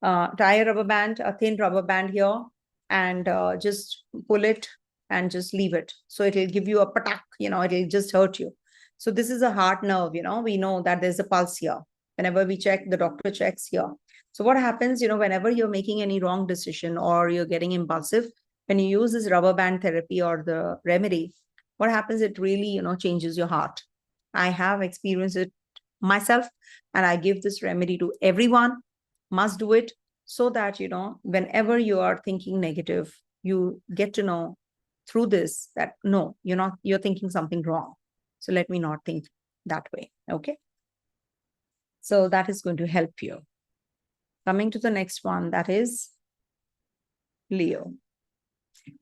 Tie a rubber band, a thin rubber band here, and just pull it and just leave it. So it'll give you a patak, it'll just hurt you. So this is a heart nerve, we know that there's a pulse here. Whenever we check, the doctor checks here. So what happens, whenever you're making any wrong decision or you're getting impulsive, when you use this rubber band therapy or the remedy, what happens, it really, changes your heart. I have experienced it myself, and I give this remedy to everyone. Must do it, so that, whenever you are thinking negative, you get to know through this that no, you're thinking something wrong. So let me not think that way. Okay. So that is going to help you. Coming to the next one, that is Leo.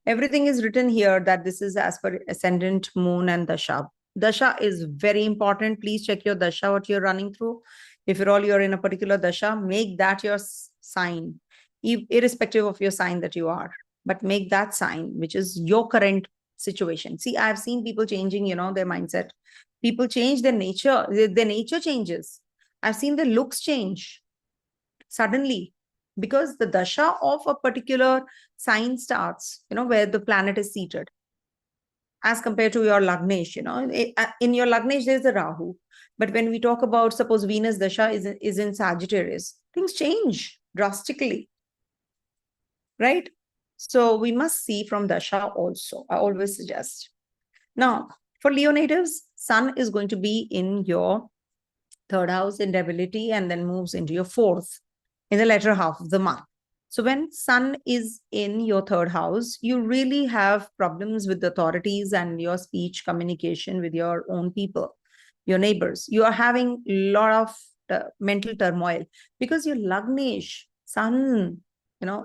Everything is written here that this is as per ascendant, moon, and dasha. Dasha is very important. Please check your dasha, what you're running through. If you're in a particular dasha, make that your sign, irrespective of your sign that you are. But make that sign, which is your current situation. See, I've seen people changing, their mindset. People change their nature. Their nature changes. I've seen the looks change suddenly, because the dasha of a particular sign starts, where the planet is seated. As compared to your Lagnesh, in your Lagnesh, there's a Rahu. But when we talk about, suppose Venus Dasha is in Sagittarius, things change drastically, right? So we must see from Dasha also. I always suggest. Now, for Leo natives, Sun is going to be in your 3rd house in debility, and then moves into your 4th in the latter half of the month. So when Sun is in your 3rd house, you really have problems with the authorities and your speech communication with your own people, your neighbors. You are having a lot of mental turmoil, because your Lagnesh, Sun,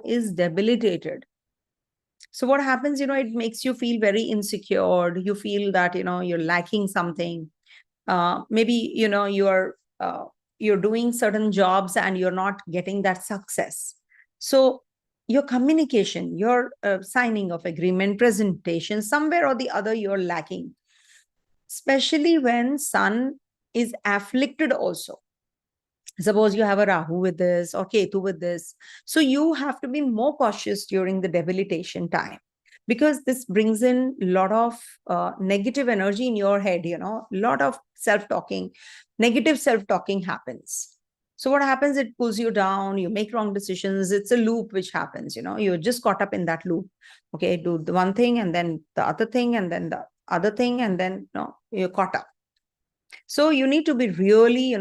is debilitated. So what happens, it makes you feel very insecure. You feel that, you're lacking something. Maybe, you're doing certain jobs and you're not getting that success. So your communication, your signing of agreement, presentation, somewhere or the other, you're lacking, especially when Sun is afflicted also. Suppose you have a Rahu with this or Ketu with this. So you have to be more cautious during the debilitation time, because this brings in a lot of negative energy in your head, a lot of self-talking, negative self-talking happens. So what happens, it pulls you down, you make wrong decisions. It's a loop which happens, you're just caught up in that loop. Okay, do the one thing and then the other thing and then the other thing, and then you're caught up. So you need to be really,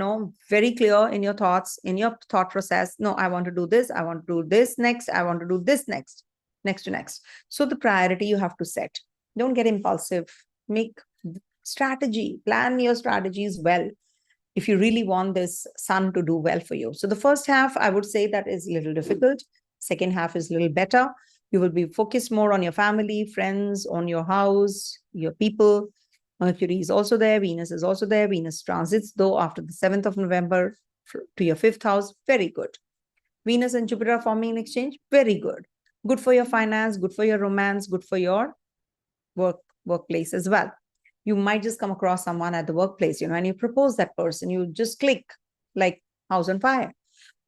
very clear in your thoughts, in your thought process. No, I want to do this. I want to do this next. I want to do this next to next. So the priority you have to set. Don't get impulsive. Make strategy, plan your strategies well, if you really want this Sun to do well for you. So the first half, I would say, that is a little difficult. Second half is a little better. You will be focused more on your family, friends, on your house, your people. Mercury is also there. Venus is also there. Venus transits, though, after the 7th of November to your 5th house. Very good. Venus and Jupiter forming an exchange. Very good. Good for your finance, good for your romance, good for your workplace as well. You might just come across someone at the workplace, and you propose that person. You just click like house on fire.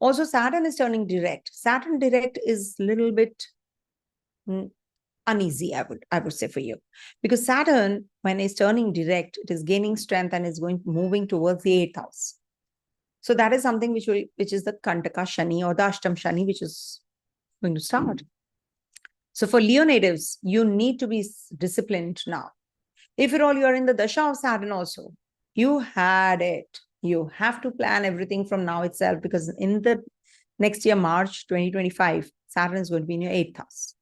Also, Saturn is turning direct. Saturn direct is a little bit uneasy, I would say, for you, because Saturn, when it's turning direct, it is gaining strength and is moving towards the 8th house. So that is something which is the Kantaka Shani or the Ashtam Shani, which is going to start. So for Leo natives, you need to be disciplined now. If at all you're in the Dasha of Saturn also, you had it. You have to plan everything from now itself, because in the next year, March 2025, Saturn is going to be in your 8th house.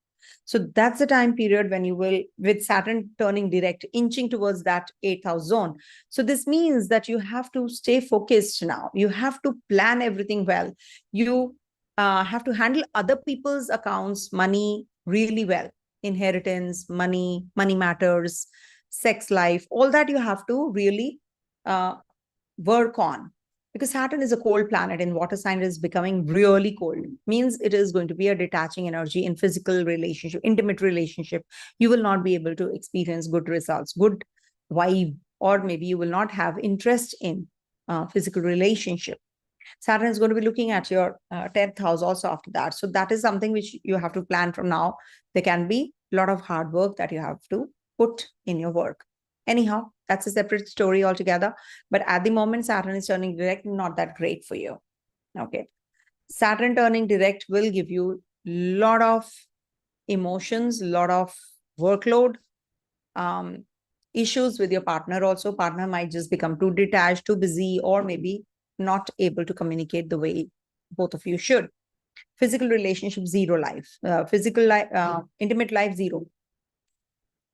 So that's the time period when you will, with Saturn turning direct, inching towards that 8th house zone. So this means that you have to stay focused now. You have to plan everything well. You have to handle other people's accounts, money really well. Inheritance, money matters, sex life, all that you have to really work on. Because Saturn is a cold planet and water sign is becoming really cold. Means it is going to be a detaching energy in physical relationship, intimate relationship. You will not be able to experience good results, good vibe, or maybe you will not have interest in physical relationship. Saturn is going to be looking at your 10th house also after that. So that is something which you have to plan from now. There can be a lot of hard work that you have to put in your work. Anyhow, that's a separate story altogether. But at the moment, Saturn is turning direct, not that great for you. Okay. Saturn turning direct will give you a lot of emotions, a lot of workload, issues with your partner also. Partner might just become too detached, too busy, or maybe not able to communicate the way both of you should. Physical relationship, zero life. Physical life, intimate life, zero.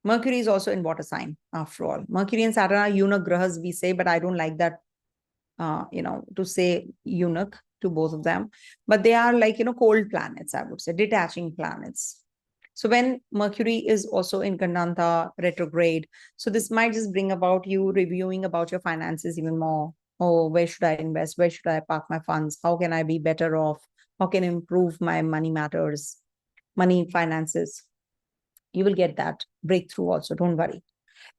Mercury is also in water sign, after all. Mercury and Saturn are eunuch grahas, we say, but I don't like that, to say eunuch to both of them. But they are like, cold planets, I would say, detaching planets. So when Mercury is also in Gandanta retrograde, so this might just bring about you reviewing about your finances even more. Oh, where should I invest? Where should I park my funds? How can I be better off? How can I improve my money matters, money finances? You will get that breakthrough also, don't worry.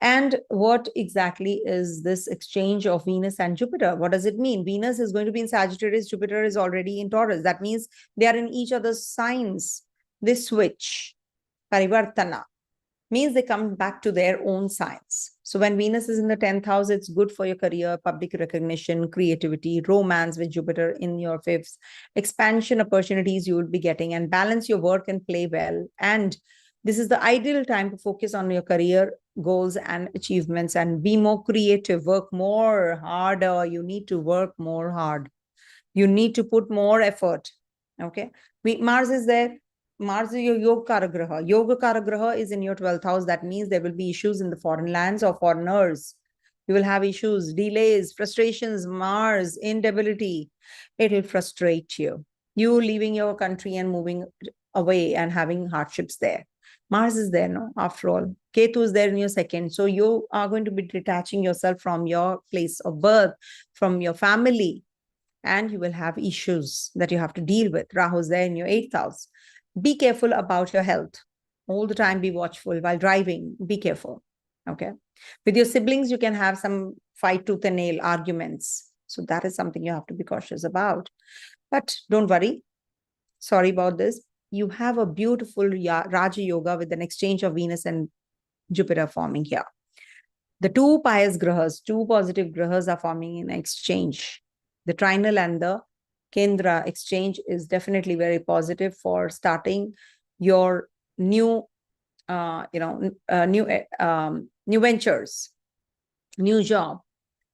And what exactly is this exchange of Venus and Jupiter? What does it mean? Venus is going to be in Sagittarius, Jupiter is already in Taurus. That means they are in each other's signs. They switch. Parivartana means they come back to their own signs. So when Venus is in the 10th house, it's good for your career, public recognition, creativity, romance with Jupiter in your 5th, expansion opportunities you will be getting, and balance your work and play well. And this is the ideal time to focus on your career goals and achievements and be more creative, work more harder. You need to work more hard. You need to put more effort. Okay. Mars is there. Mars is your Yoga Karagraha. Yoga Karagraha is in your 12th house. That means there will be issues in the foreign lands or foreigners. You will have issues, delays, frustrations, Mars, instability. It will frustrate you. You leaving your country and moving away and having hardships there. Mars is there, no? After all, Ketu is there in your 2nd. So you are going to be detaching yourself from your place of birth, from your family, and you will have issues that you have to deal with. Rahu is there in your 8th house. Be careful about your health. All the time, be watchful while driving. Be careful. Okay. With your siblings, you can have some fight tooth and nail arguments. So that is something you have to be cautious about. But don't worry. Sorry about this. You have a beautiful Raja Yoga with an exchange of Venus and Jupiter forming here. The two pious grahas, two positive grahas are forming in exchange. The trinal and the Kendra exchange is definitely very positive for starting your new, new ventures, new job,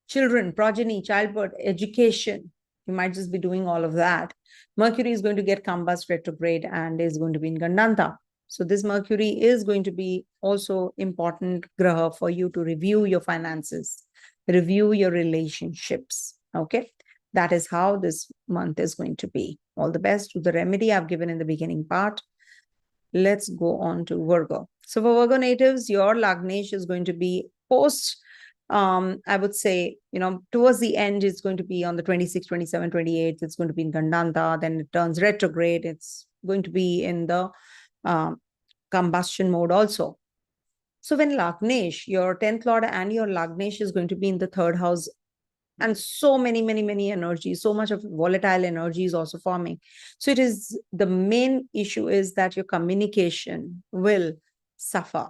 children, progeny, childbirth, education. You might just be doing all of that. Mercury is going to get combust retrograde and is going to be in Gandanta. So this Mercury is going to be also important graha for you to review your finances, review your relationships. Okay. That is how this month is going to be. All the best to the remedy I've given in the beginning part. Let's go on to Virgo. So for Virgo natives, your Lagnesh is going to be post, I would say, towards the end, it's going to be on the 26th, 27th, 28th. It's going to be in Gandanta. Then it turns retrograde. It's going to be in the combustion mode also. So when Lagnesh, your 10th lord and your Lagnesh is going to be in the 3rd house, and so many energies, so much of volatile energy is also forming. So it is, the main issue is that your communication will suffer.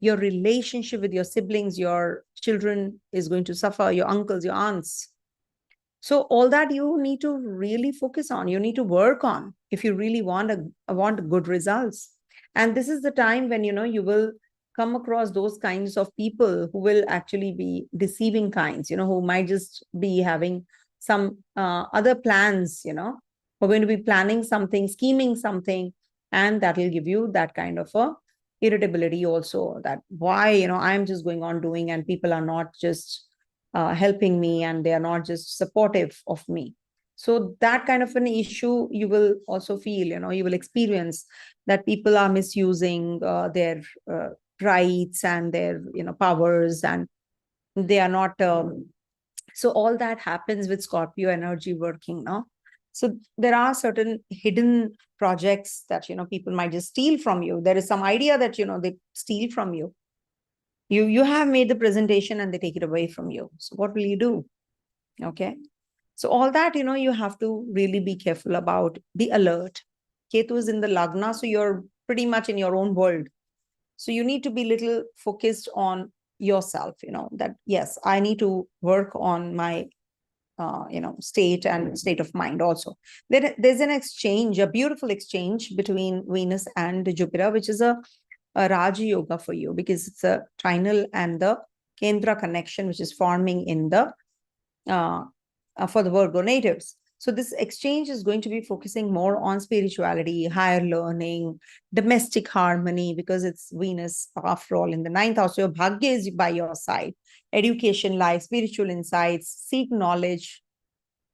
Your relationship with your siblings, your children is going to suffer, your uncles, your aunts. So all that you need to really focus on, you need to work on if you really want good results. And this is the time when, you will come across those kinds of people who will actually be deceiving kinds, who might just be having some other plans, we're going to be planning something, scheming something, and that will give you that kind of a irritability also, that why, I'm just going on doing and people are not just helping me, and they are not just supportive of me. So that kind of an issue you will also feel, you will experience that people are misusing their rights and their powers, and they are not so all that happens with Scorpio energy working now. So there are certain hidden projects that people might just steal from you. There is some idea that they steal from you. You have made the presentation and they take it away from you. So what will you do? Okay. So all that, you have to really be careful about. The alert. Ketu is in the Lagna, so you're pretty much in your own world. So you need to be little focused on yourself, that yes, I need to work on my state and state of mind also. There's an exchange, a beautiful exchange between Venus and Jupiter, which is a Raja Yoga for you, because it's a trinal and the Kendra connection, which is forming in the for the Virgo natives. So this exchange is going to be focusing more on spirituality, higher learning, domestic harmony, because it's Venus after all in the ninth house. So your bhagya is by your side. Education life, spiritual insights, seek knowledge,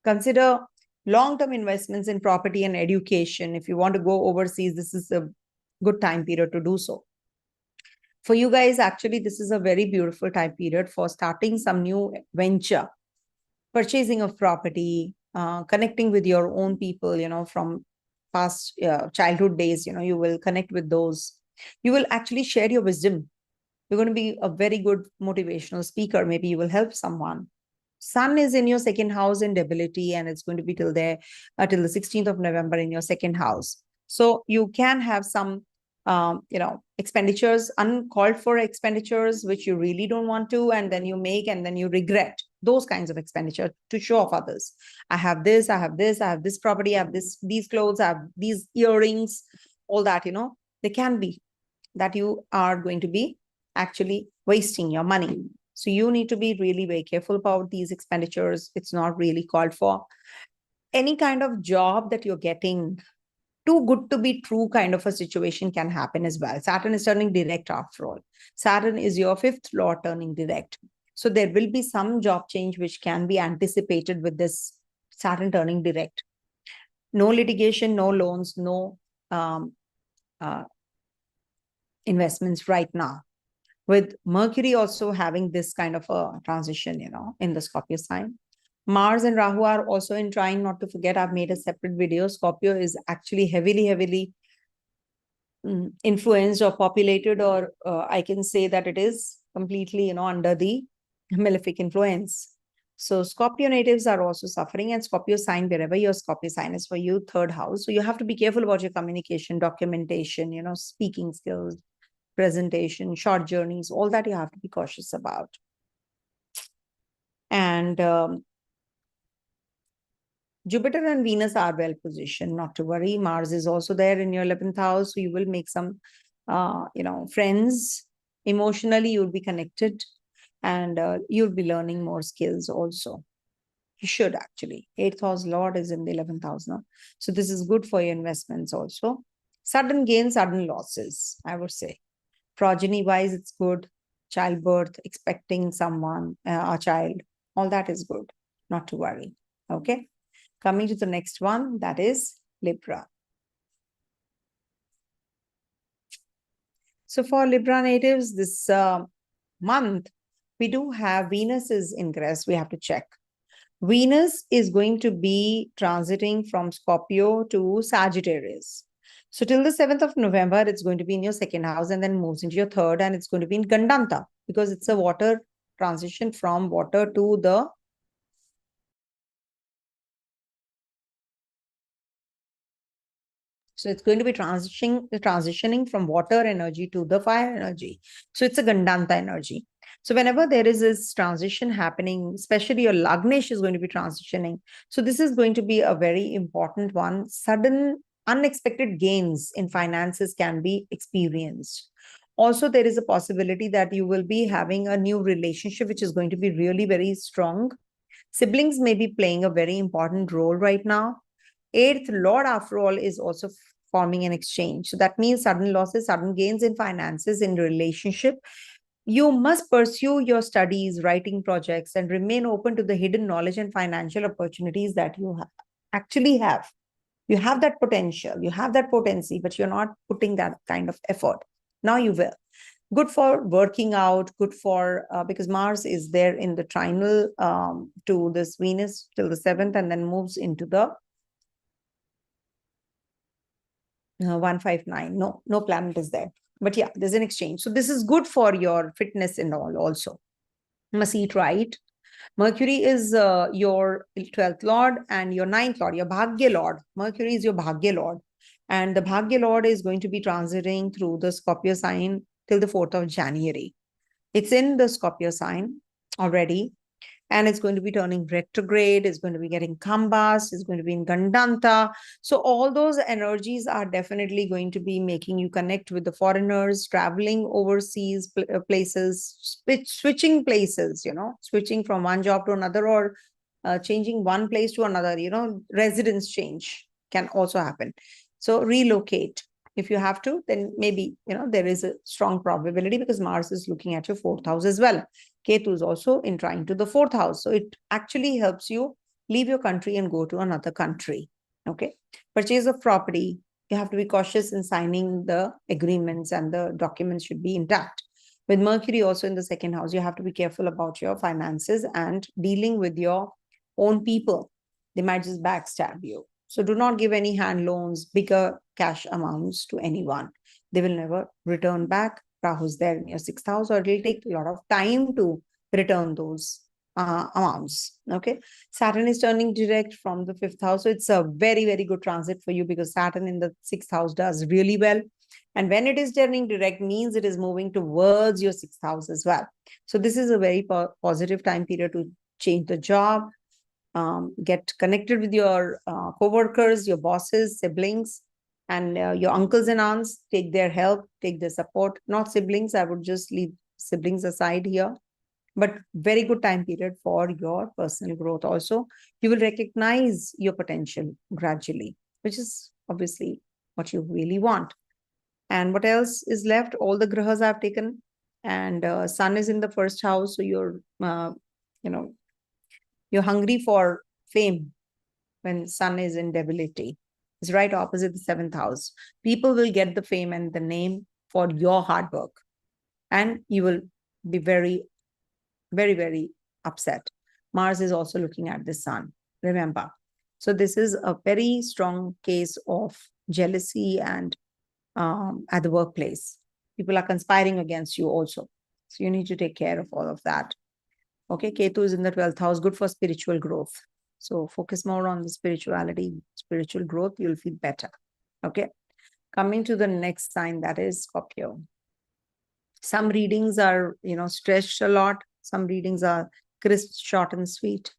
consider long-term investments in property and education. If you want to go overseas, this is a good time period to do so. For you guys, actually, this is a very beautiful time period for starting some new venture, purchasing of property, connecting with your own people, from past childhood days, you will connect with those. You will actually share your wisdom. You're going to be a very good motivational speaker. Maybe you will help someone. Sun is in your second house in debility, and it's going to be till there, till the 16th of November in your second house. So you can have some, expenditures, uncalled for expenditures, which you really don't want to, and then you make, and then you regret those kinds of expenditure to show off others. I have this, I have this, I have this property, I have these clothes, I have these earrings, all that, they can be that you are going to be actually wasting your money. So you need to be really very careful about these expenditures. It's not really called for. Any kind of job that you're getting, too good to be true kind of a situation can happen as well. Saturn is turning direct after all. Saturn is your fifth lord turning direct. So there will be some job change which can be anticipated with this Saturn turning direct. No litigation, no loans, no investments right now. With Mercury also having this kind of a transition, in the Scorpio sign. Mars and Rahu are also in trine. Not to forget, I've made a separate video. Scorpio is actually heavily influenced or populated, or I can say that it is completely, under the malefic influence. So Scorpio natives are also suffering, and Scorpio sign, wherever your Scorpio sign is for you, third house. So you have to be careful about your communication, documentation, speaking skills, presentation, short journeys, all that you have to be cautious about. And Jupiter and Venus are well positioned, not to worry. Mars is also there in your 11th house, so you will make some, friends. Emotionally, you'll be connected, and you'll be learning more skills also. You should actually. 8th house Lord is in the 11th house now. So this is good for your investments also. Sudden gains, sudden losses, I would say. Progeny wise, it's good. Childbirth, expecting someone, a child, all that is good. Not to worry. Okay. Coming to the next one, that is Libra. So for Libra natives, this month, we do have Venus is ingress. We have to check. Venus is going to be transiting from Scorpio to Sagittarius. So till the 7th of November, it's going to be in your second house and then moves into your third, and it's going to be in Gandanta because it's a water transition from water to the So it's going to be transitioning from water energy to the fire energy. So it's a Gandanta energy. So whenever there is this transition happening, especially your Lagnesh is going to be transitioning. So this is going to be a very important one. Sudden unexpected gains in finances can be experienced. Also, there is a possibility that you will be having a new relationship, which is going to be really very strong. Siblings may be playing a very important role right now. Eighth Lord, after all, is also forming an exchange. So that means sudden losses, sudden gains in finances, in relationship. You must pursue your studies, writing projects, and remain open to the hidden knowledge and financial opportunities that you actually have. You have that potential, you have that potency, but you're not putting that kind of effort. Now you will. Good for working out, good for, because Mars is there in the trinal to this Venus till the 7th and then moves into the 159. No planet is there. But yeah, there's an exchange. So this is good for your fitness and all also. Must eat right. Mercury is your 12th lord and your 9th lord, your Bhagya lord. Mercury is your Bhagya lord. And the Bhagya lord is going to be transiting through the Scorpio sign till the 4th of January. It's in the Scorpio sign already. And it's going to be turning retrograde, it's going to be getting Kambas, it's going to be in Gandanta. So all those energies are definitely going to be making you connect with the foreigners, traveling overseas places, switching places, switching from one job to another, or changing one place to another, residence change can also happen. So relocate. If you have to, then maybe, there is a strong probability because Mars is looking at your 4th house as well. Ketu is also in trine to the 4th house. So it actually helps you leave your country and go to another country. Okay. Purchase of property. You have to be cautious in signing the agreements and the documents should be intact. With Mercury also in the 2nd house, you have to be careful about your finances and dealing with your own people. They might just backstab you. So do not give any hand loans, bigger cash amounts to anyone. They will never return back. Rahu's there in your 6th house, or it will take a lot of time to return those amounts. Okay. Saturn is turning direct from the 5th house. So it's a very, very good transit for you because Saturn in the 6th house does really well. And when it is turning direct means it is moving towards your 6th house as well. So this is a very positive time period to change the job, get connected with your co-workers, your bosses, siblings, and your uncles and aunts. Take their help, take their support. Not siblings, I would just leave siblings aside here. But very good time period for your personal growth also. You will recognize your potential gradually, which is obviously what you really want. And what else is left? All the grahas I've taken. And sun is in the 1st house. So you're, you're hungry for fame when sun is in debility. It's right opposite the 7th house. People will get the fame and the name for your hard work. And you will be very, very, very upset. Mars is also looking at the sun, remember. So this is a very strong case of jealousy and at the workplace. People are conspiring against you also. So you need to take care of all of that. Okay, Ketu is in the 12th house, good for spiritual growth. So focus more on the spirituality, spiritual growth, you'll feel better. Okay, coming to the next sign, that is Scorpio. Some readings are, stretched a lot. Some readings are crisp, short, and sweet.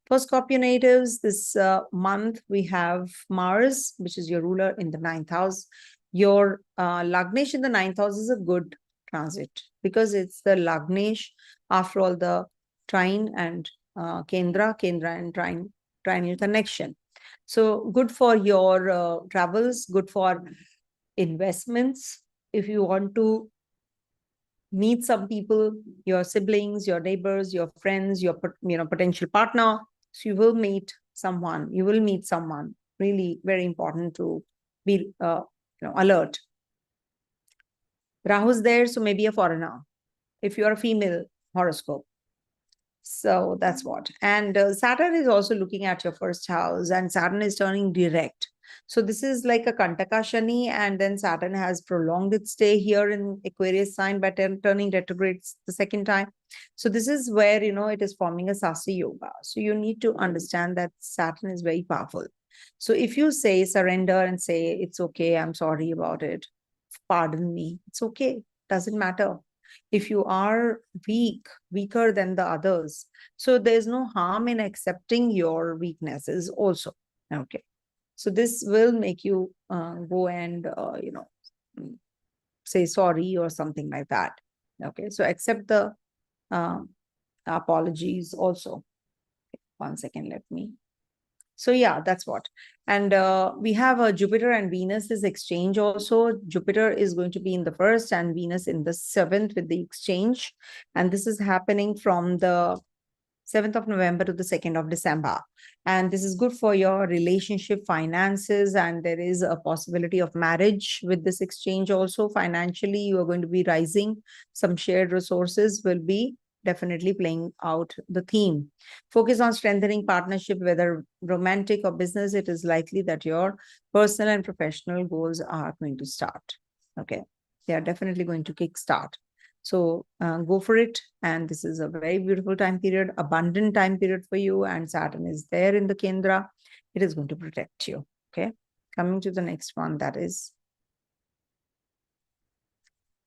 For Scorpio natives, this month we have Mars, which is your ruler in the 9th house. Your Lagnesh in the 9th house is a good transit because it's the Lagnesh, after all, the trine and Kendra and trine connection. So good for your travels, good for investments. If you want to meet some people, your siblings, your neighbors, your friends, your potential partner, so you will meet someone. Really very important to be alert. Rahu's there, so maybe a foreigner. If you're a female, horoscope. So that's what. And Saturn is also looking at your 1st house, and Saturn is turning direct. So this is like a Kantaka Shani, and then Saturn has prolonged its stay here in Aquarius sign by turning retrograde the 2nd time. So this is where, it is forming a Sasi Yoga. So you need to understand that Saturn is very powerful. So if you say surrender and say, it's okay, I'm sorry about it, pardon me, it's okay, doesn't matter. If you are weaker than the others, so there's no harm in accepting your weaknesses also. Okay. So this will make you go and, say sorry or something like that. Okay. So accept the apologies also. One second, let me. So yeah, that's what. And we have a Jupiter and Venus is exchange also. Jupiter is going to be in the first and Venus in the seventh with the exchange. And this is happening from the 7th of November to the 2nd of December. And this is good for your relationship, finances, and there is a possibility of marriage with this exchange also. Financially, you are going to be rising. Some shared resources will be definitely playing out the theme. Focus on strengthening partnership, whether romantic or business. It is likely that your personal and professional goals are going to start. Okay. They are definitely going to kickstart. So go for it. And this is a very beautiful time period, abundant time period for you. And Saturn is there in the Kendra. It is going to protect you. Okay. Coming to the next one, that is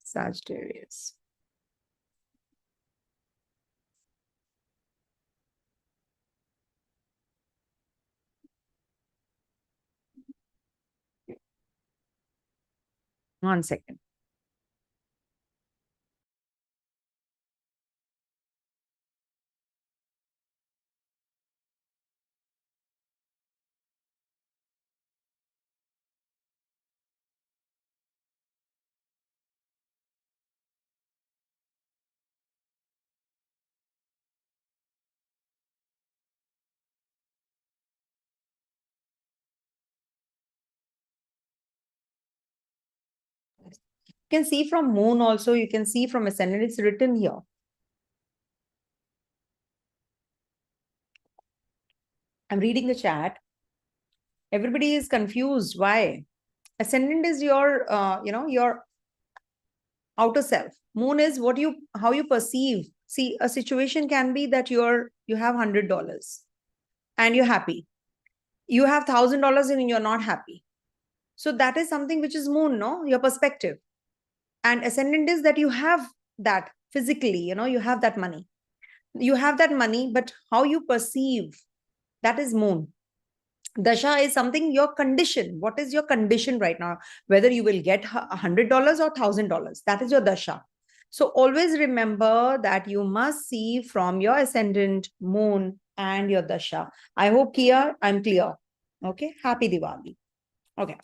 Sagittarius. One second. You can see from moon also, you can see from ascendant, it's written here. I'm reading the chat. Everybody is confused. Why? Ascendant is your, your outer self. Moon is how you perceive. See, a situation can be that you have $100 and you're happy. You have $1,000 and you're not happy. So that is something which is moon, no? Your perspective. And ascendant is that you have that physically, you have that money. You have that money, but how you perceive, that is moon. Dasha is something, your condition. What is your condition right now? Whether you will get $100 or $1,000, that is your dasha. So always remember that you must see from your ascendant, moon, and your dasha. I hope I'm clear. Okay. Happy Diwali. Okay.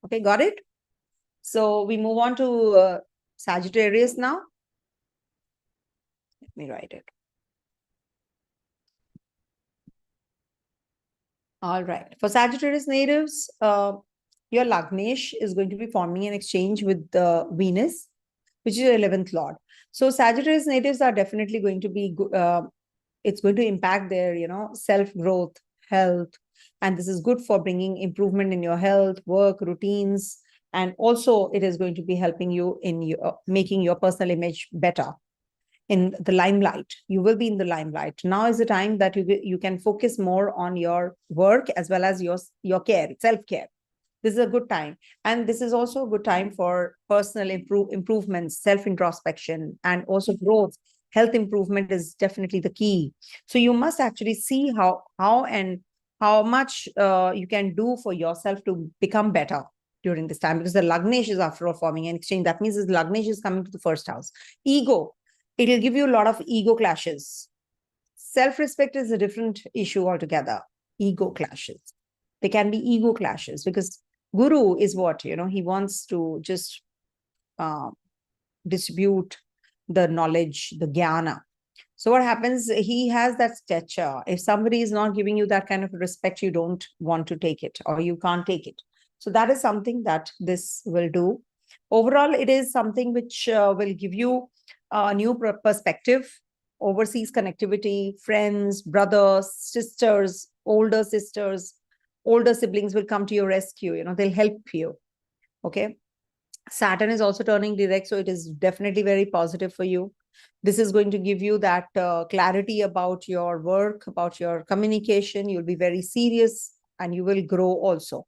Okay. Got it? So we move on to Sagittarius now. Let me write it. All right. For Sagittarius natives, your Lagnesh is going to be forming an exchange with Venus, which is your 11th lord. So Sagittarius natives are definitely going to be, it's going to impact their, self-growth, health. And this is good for bringing improvement in your health, work, routines. And also it is going to be helping you in making your personal image better. In the limelight, you will be in the limelight. Now is the time that you can focus more on your work as well as your care, self-care. This is a good time. And this is also a good time for personal improvements, self-introspection, and also growth. Health improvement is definitely the key. So you must actually see how much you can do for yourself to become better during this time, because the Lagnesh is after all forming an exchange. That means the Lagnesh is coming to the first house. Ego. It'll give you a lot of ego clashes. Self-respect is a different issue altogether. Ego clashes. There can be ego clashes because Guru is what, he wants to just distribute the knowledge, the jnana. So what happens, he has that stature. If somebody is not giving you that kind of respect, you don't want to take it or you can't take it. So that is something that this will do. Overall, it is something which will give you a new perspective, overseas connectivity, friends, brothers, sisters, older siblings will come to your rescue. They'll help you. Okay. Saturn is also turning direct, so it is definitely very positive for you. This is going to give you that clarity about your work, about your communication. You'll be very serious and you will grow also.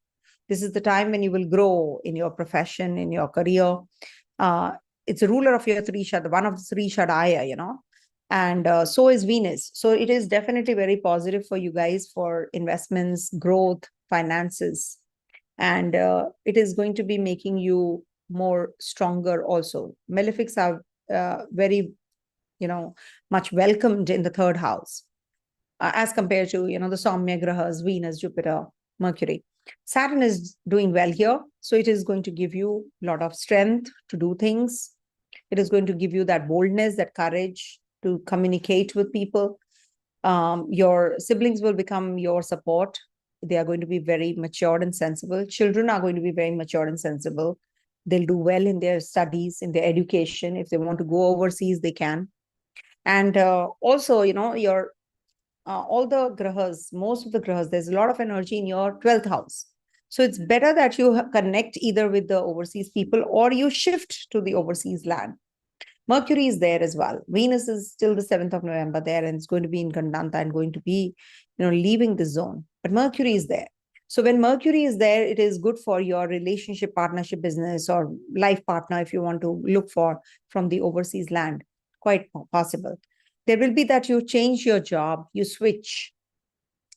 This is the time when you will grow in your profession, in your career. it's a ruler of your three shad, one of the three shadaya, and so is Venus. So it is definitely very positive for you guys for investments, growth, finances, and it is going to be making you more stronger also. Malefics are very, much welcomed in the third house as compared to, the Saumya grahas, Venus, Jupiter, Mercury. Saturn is doing well here. So it is going to give you a lot of strength to do things. It is going to give you that boldness, that courage to communicate with people. Your siblings will become your support. They are going to be very matured and sensible. Children are going to be very matured and sensible. They'll do well in their studies, in their education. If they want to go overseas, they can. And also, your all the grahas, most of the grahas, there's a lot of energy in your 12th house. So it's better that you connect either with the overseas people or you shift to the overseas land. Mercury is there as well. Venus is still the 7th of November there, and it's going to be in Gandanta and going to be, leaving the zone. But Mercury is there. So when Mercury is there, it is good for your relationship, partnership, business, or life partner if you want to look for from the overseas land. Quite possible. There will be that you change your job, you switch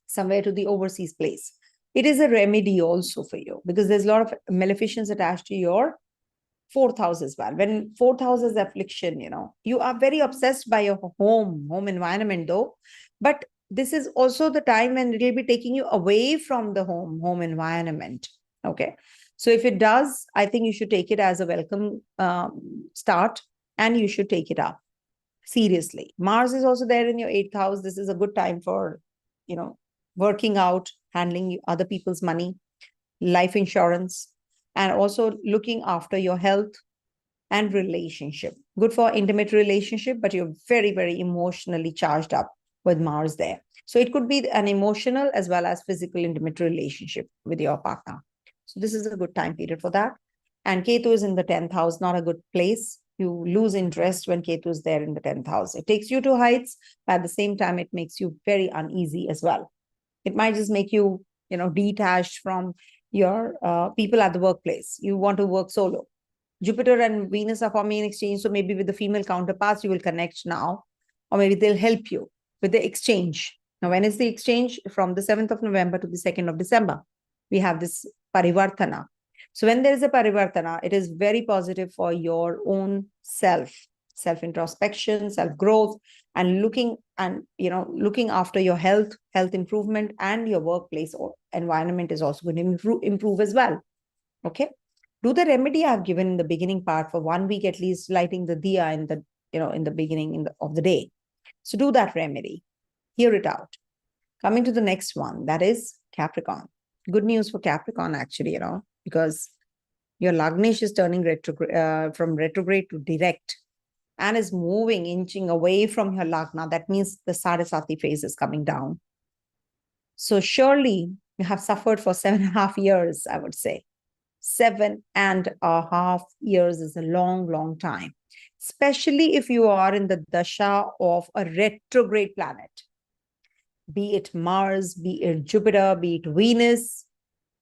somewhere to the overseas place. It is a remedy also for you because there's a lot of maleficence attached to your fourth house as well. When fourth house is affliction, you are very obsessed by your home environment though. But this is also the time when it will be taking you away from the home environment. Okay. So if it does, I think you should take it as a welcome start and you should take it up seriously. Mars is also there in your 8th house. This is a good time for, working out, handling other people's money, life insurance, and also looking after your health and relationship. Good for intimate relationship, but you're very, very emotionally charged up with Mars there. So it could be an emotional as well as physical intimate relationship with your partner. So this is a good time period for that. And Ketu is in the 10th house, not a good place. You lose interest when Ketu is there in the 10th house. It takes you to heights, but at the same time, it makes you very uneasy as well. It might just make you, detached from your people at the workplace. You want to work solo. Jupiter and Venus are forming an exchange. So maybe with the female counterparts, you will connect now, or maybe they'll help you with the exchange. Now, when is the exchange? From the 7th of November to the 2nd of December. We have this parivartana. So when there is a parivartana, it is very positive for your own self-introspection, self-growth, and looking after your health improvement, and your workplace or environment is also going to improve as well. Okay. Do the remedy I've given in the beginning part for 1 week, at least lighting the diya in the, in the beginning of the day. So do that remedy. Hear it out. Coming to the next one, that is Capricorn. Good news for Capricorn, actually, because your Lagnesh is turning from retrograde to direct and is moving, inching away from your Lagna. That means the Saraswati phase is coming down. So surely you have suffered for 7.5 years, I would say. 7.5 years is a long, long time, especially if you are in the dasha of a retrograde planet. Be it Mars, be it Jupiter, be it Venus,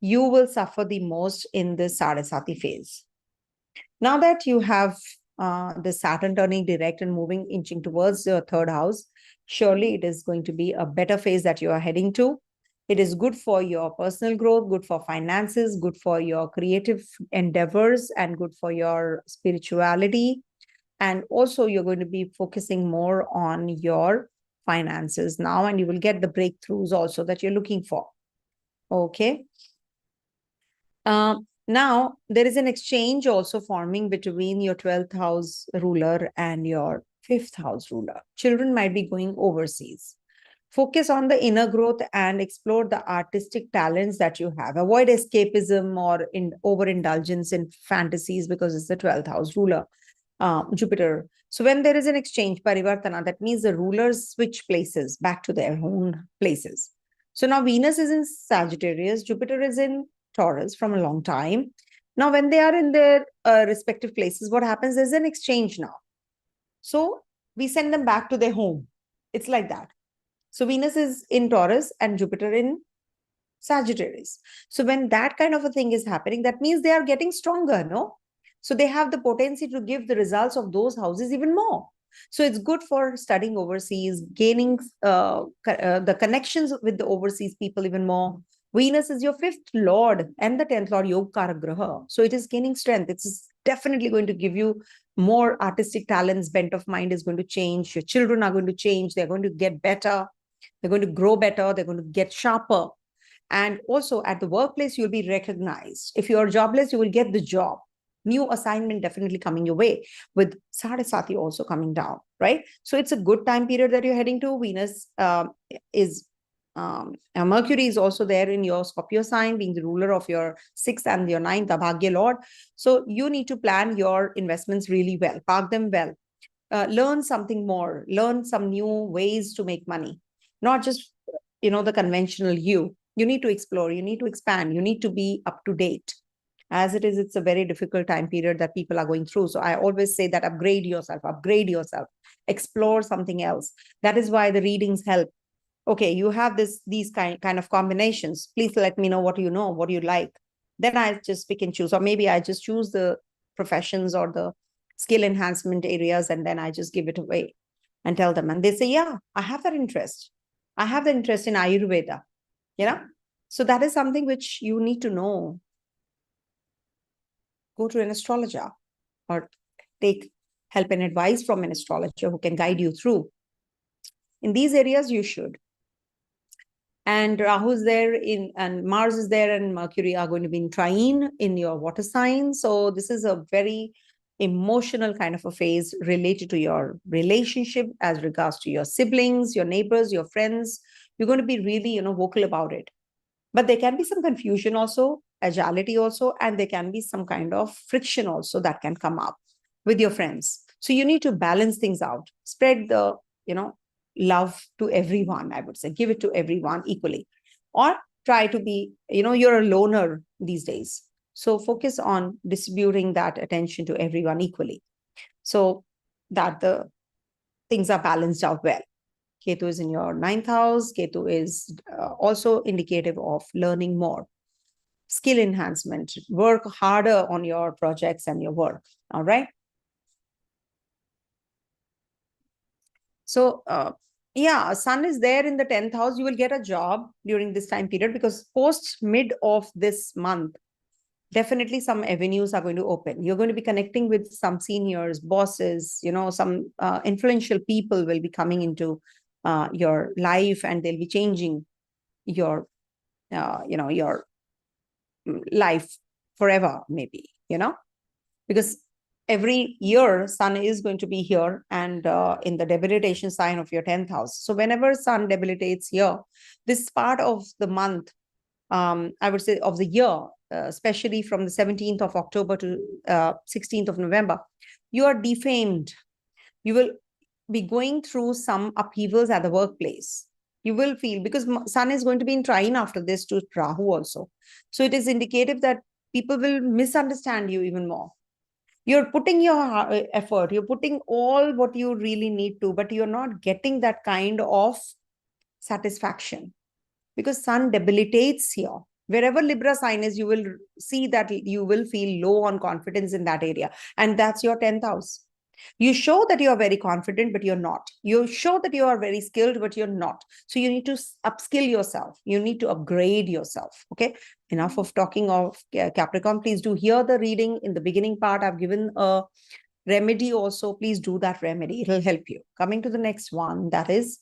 you will suffer the most in the Saraswati phase. Now that you have the Saturn turning direct and moving, inching towards your 3rd house, surely it is going to be a better phase that you are heading to. It is good for your personal growth, good for finances, good for your creative endeavors, and good for your spirituality. And also you're going to be focusing more on your finances now, and you will get the breakthroughs also that you're looking for. Okay. Now, there is an exchange also forming between your 12th house ruler and your 5th house ruler. Children might be going overseas. Focus on the inner growth and explore the artistic talents that you have. Avoid escapism or overindulgence in fantasies because it's the 12th house ruler, Jupiter. So when there is an exchange, parivartana, that means the rulers switch places back to their own places. So now Venus is in Sagittarius, Jupiter is in Taurus from a long time. Now, when they are in their respective places, what happens? There's an exchange now. So we send them back to their home. It's like that. So Venus is in Taurus and Jupiter in Sagittarius. So when that kind of a thing is happening, that means they are getting stronger, no? So they have the potency to give the results of those houses even more. So it's good for studying overseas, gaining the connections with the overseas people even more. Venus is your fifth lord and the 10th lord, Yogkara Graha. So it is gaining strength. It's definitely going to give you more artistic talents. Bent of mind is going to change. Your children are going to change. They're going to get better. They're going to grow better. They're going to get sharper. And also at the workplace, you'll be recognized. If you're jobless, you will get the job. New assignment definitely coming your way, with Sadhasati also coming down, right? So it's a good time period that you're heading to. Venus is Mercury is also there in your Scorpio sign, being the ruler of your 6th and your 9th, the Bhagya Lord. So you need to plan your investments really well, park them well, learn something more, learn some new ways to make money, not just, the conventional you. You need to explore, you need to expand, you need to be up to date. As it is, it's a very difficult time period that people are going through. So I always say that upgrade yourself, explore something else. That is why the readings help. Okay, you have these kind of combinations. Please let me know what you like. Then I just pick and choose, or maybe I just choose the professions or the skill enhancement areas, and then I just give it away and tell them. And they say, yeah, I have that interest. I have the interest in Ayurveda, So that is something which you need to know. Go to an astrologer or take help and advice from an astrologer who can guide you through. In these areas, you should. And Rahu's there and Mars is there, and Mercury are going to be in trine in your water sign. So this is a very emotional kind of a phase related to your relationship as regards to your siblings, your neighbors, your friends. You're going to be really, vocal about it. But there can be some confusion also, agility also, and there can be some kind of friction also that can come up with your friends. So you need to balance things out, spread the, love to everyone, I would say, give it to everyone equally, or try to be, you're a loner these days. So focus on distributing that attention to everyone equally, so that the things are balanced out well. Ketu is in your 9th house. Ketu is also indicative of learning more, skill enhancement, work harder on your projects and your work. All right. So, Sun is there in the 10th house. You will get a job during this time period, because post mid of this month, definitely some avenues are going to open. You're going to be connecting with some seniors, bosses, some influential people will be coming into your life, and they'll be changing your, your life forever, maybe, because every year Sun is going to be here and in the debilitation sign of your 10th house. So whenever Sun debilitates here, this part of the month, I would say of the year, especially from the 17th of October to 16th of November, you are defamed. You will be going through some upheavals at the workplace. You will feel, because Sun is going to be in trine after this to Rahu also. So it is indicative that people will misunderstand you even more. You're putting your effort, you're putting all what you really need to, but you're not getting that kind of satisfaction, because Sun debilitates here. Wherever Libra sign is, you will see that you will feel low on confidence in that area. And that's your 10th house. You show that you are very confident, but you're not. You show that you are very skilled, but you're not. So you need to upskill yourself. You need to upgrade yourself. Okay. Enough of talking of Capricorn. Please do hear the reading. In the beginning part, I've given a remedy also. Please do that remedy. It'll help you. Coming to the next one, that is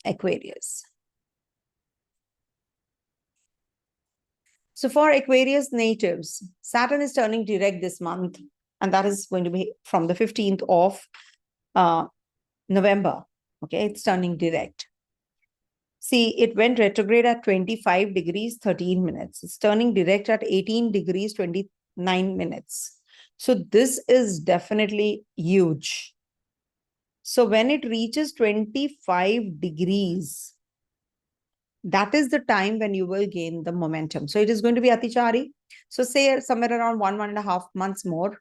Aquarius. So for Aquarius natives, Saturn is turning direct this month, and that is going to be from the 15th of November. Okay, it's turning direct. See, it went retrograde at 25 degrees, 13 minutes. It's turning direct at 18 degrees, 29 minutes. So this is definitely huge. So when it reaches 25 degrees, that is the time when you will gain the momentum. So it is going to be Atichari. So say somewhere around 1.5 months more,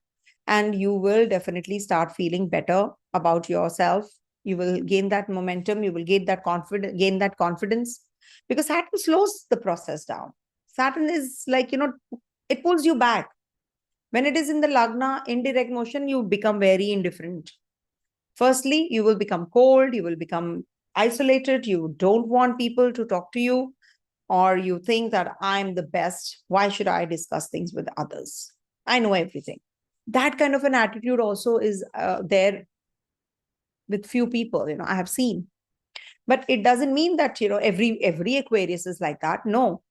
and you will definitely start feeling better about yourself. You will gain that momentum. You will gain that confidence, because Saturn slows the process down. Saturn is like, it pulls you back. When it is in the Lagna, indirect motion, you become very indifferent. Firstly, you will become cold, you will become isolated, you don't want people to talk to you, or you think that I'm the best. Why should I discuss things with others? I know everything. That kind of an attitude also is there with few people, I have seen. But it doesn't mean that, every Aquarius is like that. No,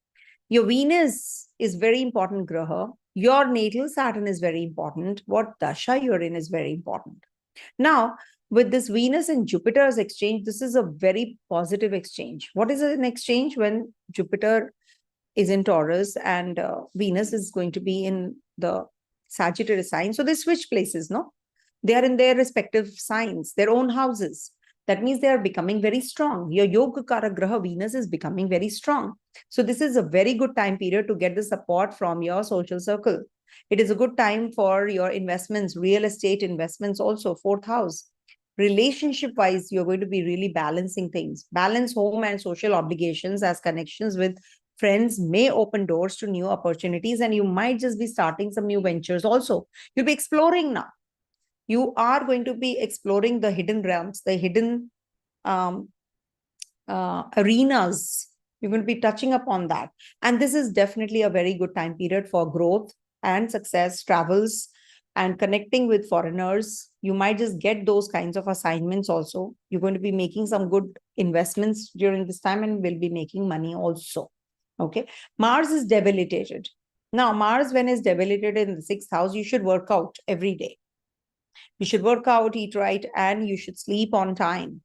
your Venus is very important graha. Your natal Saturn is very important. What dasha you're in is very important. Now, with this Venus and Jupiter's exchange, this is a very positive exchange. What is an exchange? When Jupiter is in Taurus and Venus is going to be in the Sagittarius sign. So they switch places, no? They are in their respective signs, their own houses. That means they are becoming very strong. Your Yoga Kara Graha Venus is becoming very strong. So this is a very good time period to get the support from your social circle. It is a good time for your investments, real estate investments also, fourth house. Relationship wise, you're going to be really balancing things. Balance home and social obligations as connections with friends may open doors to new opportunities, and you might just be starting some new ventures also. You'll be exploring now. You are going to be exploring the hidden realms, the hidden arenas. You're going to be touching upon that. And this is definitely a very good time period for growth and success, travels, and connecting with foreigners. You might just get those kinds of assignments also. You're going to be making some good investments during this time and will be making money also. Okay. Mars is debilitated. Now, Mars, when it's debilitated in the sixth house, you should work out every day. You should work out, eat right, and you should sleep on time.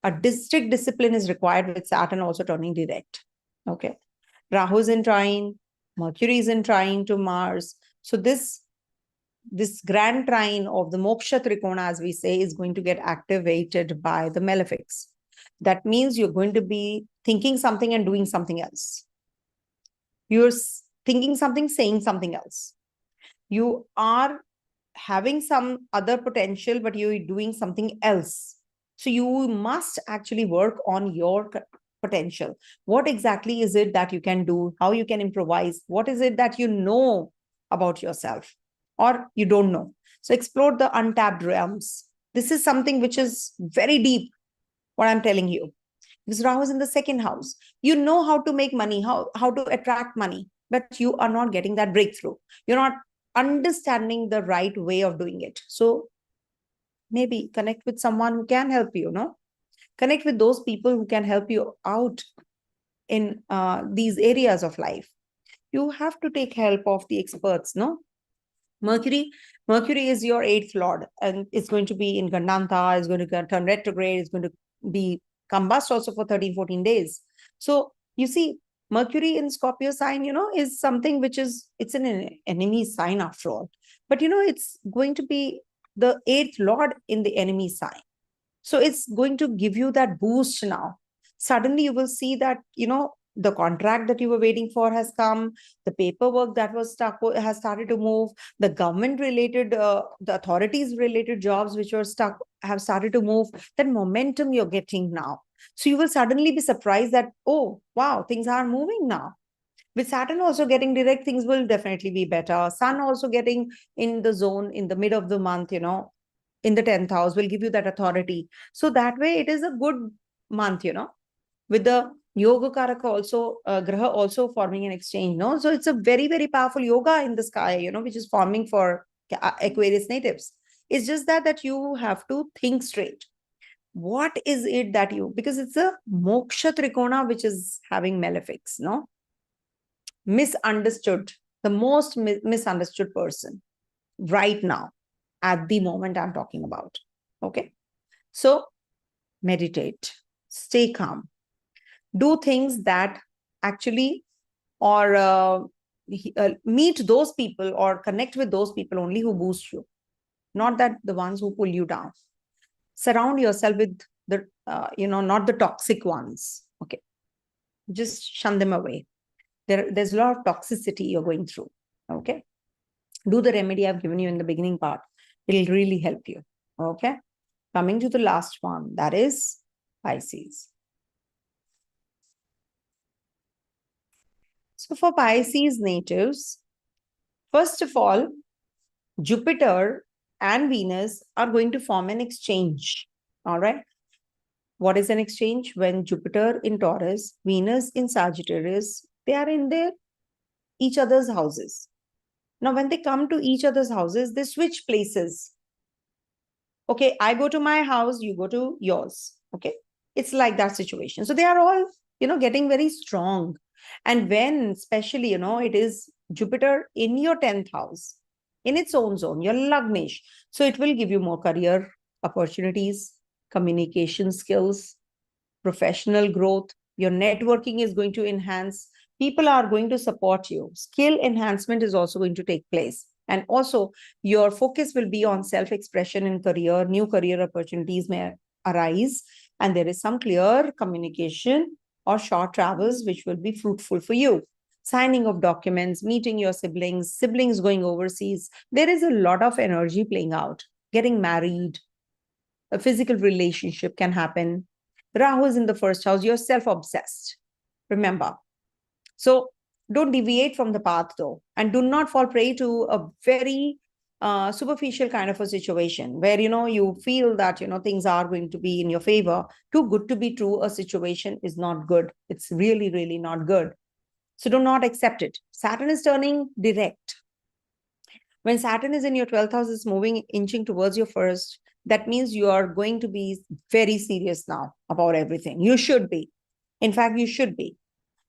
A strict discipline is required with Saturn also turning direct. Okay. Rahu's in trine, Mercury is in trine to Mars. So this grand trine of the Moksha Trikona, as we say, is going to get activated by the malefics. That means you're going to be thinking something and doing something else. You're thinking something, saying something else. You are having some other potential, but you're doing something else. So you must actually work on your potential. What exactly is it that you can do? How you can improvise? What is it that you know about yourself or you don't know? So explore the untapped realms. This is something which is very deep, what I'm telling you. Because Rahu is in the second house. You know how to make money, how to attract money, but you are not getting that breakthrough. You're not understanding the right way of doing it. So maybe connect with someone who can help you, no? Connect with those people who can help you out in these areas of life. You have to take help of the experts, no? Mercury is your eighth lord, and it's going to be in Gandanta, it's going to turn retrograde, it's going to be combust also for 13, 14 days. So you see, Mercury in Scorpio sign, is something which it's an enemy sign after all. But, it's going to be the eighth lord in the enemy sign. So it's going to give you that boost now. Suddenly you will see that, the contract that you were waiting for has come, the paperwork that was stuck has started to move, the government related, the authorities related jobs which were stuck have started to move. That momentum you're getting now. So you will suddenly be surprised that, oh, wow, things are moving now. With Saturn also getting direct, things will definitely be better. Sun also getting in the zone in the mid of the month, in the 10th house will give you that authority. So that way it is a good month, with the Yoga Karaka also, Graha also forming an exchange, no? So it's a very, very powerful yoga in the sky, which is forming for Aquarius natives. It's just that you have to think straight. What is it that because it's a Moksha Trikona, which is having malefics, no? Misunderstood, the most misunderstood person right now, at the moment I'm talking about. Okay. So meditate, stay calm, do things that actually, or meet those people or connect with those people only who boost you, not that the ones who pull you down. Surround yourself with the, not the toxic ones. Okay. Just shun them away. There's a lot of toxicity you're going through. Okay. Do the remedy I've given you in the beginning part. It'll really help you. Okay. Coming to the last one, that is Pisces. So for Pisces natives, first of all, Jupiter and Venus are going to form an exchange. All right. What is an exchange? When Jupiter in Taurus, Venus in Sagittarius, they are in their each other's houses. Now, when they come to each other's houses, they switch places. Okay, I go to my house, you go to yours. Okay, it's like that situation. So they are all, getting very strong. And when, especially, it is Jupiter in your 10th house, in its own zone, your Lagnesh. So it will give you more career opportunities, communication skills, professional growth. Your networking is going to enhance. People are going to support you. Skill enhancement is also going to take place. And also, your focus will be on self expression in career. New career opportunities may arise, and there is some clear communication or short travels which will be fruitful for you. Signing of documents, meeting your siblings, siblings going overseas. There is a lot of energy playing out. Getting married, a physical relationship can happen. Rahu is in the first house. You're self obsessed. Remember. So don't deviate from the path though, and do not fall prey to a very superficial kind of a situation where you feel that things are going to be in your favor. Too good to be true, a situation is not good. It's really, really not good. So do not accept it. Saturn is turning direct. When Saturn is in your 12th house, it's moving, inching towards your first. That means you are going to be very serious now about everything. You should be. In fact, you should be.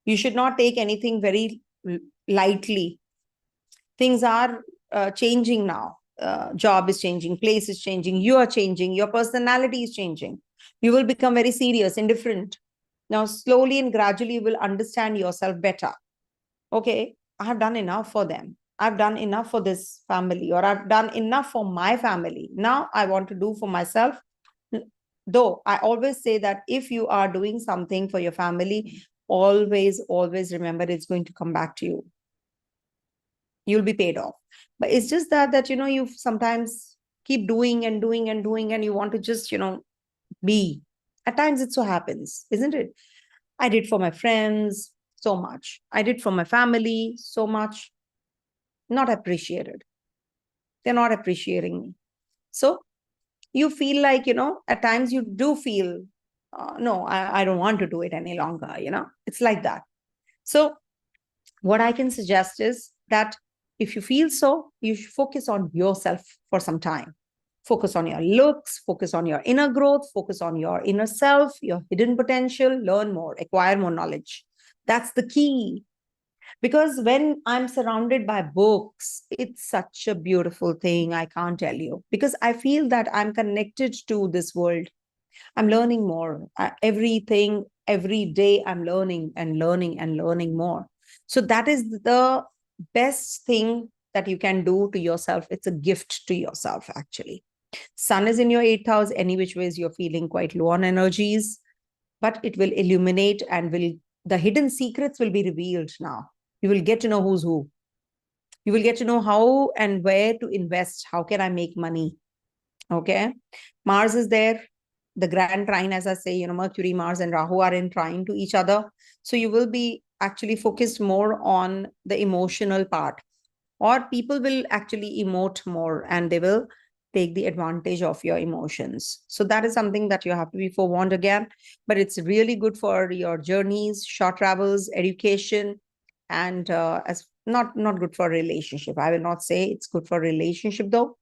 You should not take anything very lightly. Things are changing now. Job is changing, place is changing, you are changing, your personality is changing. You will become very serious, indifferent. Now, slowly and gradually, you will understand yourself better. Okay, I have done enough for them. I've done enough for this family, or I've done enough for my family. Now I want to do for myself. Though I always say that if you are doing something for your family, always, always remember it's going to come back to you. You'll be paid off. But it's just that you sometimes keep doing and doing and doing, and you want to just, be. At times it so happens, isn't it? I did for my friends so much. I did for my family so much. Not appreciated. They're not appreciating me. So you feel like, at times you do feel, no, I don't want to do it any longer, it's like that. So what I can suggest is that if you feel so, you should focus on yourself for some time. Focus on your looks, focus on your inner growth, focus on your inner self, your hidden potential, learn more, acquire more knowledge. That's the key. Because when I'm surrounded by books, it's such a beautiful thing. I can't tell you, because I feel that I'm connected to this world. I'm learning more. Everything, every day, I'm learning and learning and learning more. So that is the best thing that you can do to yourself. It's a gift to yourself, actually. Sun is in your 8th house. Any which ways you're feeling quite low on energies, but it will illuminate and the hidden secrets will be revealed now. You will get to know who's who. You will get to know how and where to invest. How can I make money? Okay. Mars is there. The grand trine, as I say, Mercury, Mars, and Rahu are in trine to each other. So you will be actually focused more on the emotional part, or people will actually emote more and they will take the advantage of your emotions. So that is something that you have to be forewarned again. But it's really good for your journeys, short travels, education, and as not good for relationship. I will not say it's good for relationship though.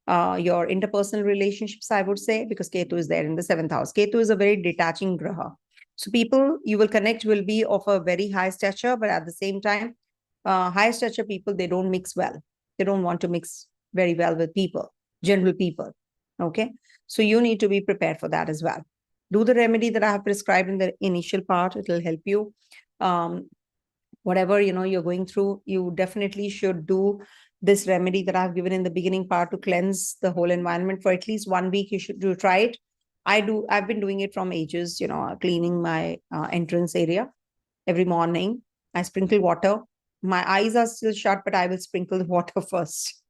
Your interpersonal relationships, I would say, because Ketu is there in the 7th house. Ketu is a very detaching graha. So people you will connect will be of a very high stature, but at the same time, high stature people, they don't mix well. They don't want to mix very well with people, general people. Okay. So you need to be prepared for that as well. Do the remedy that I have prescribed in the initial part. It will help you. Whatever, you're going through, you definitely should do this remedy that I've given in the beginning part to cleanse the whole environment for at least 1 week. You should try it. I've been doing it from ages, cleaning my entrance area every morning. I sprinkle water. My eyes are still shut, but I will sprinkle the water first.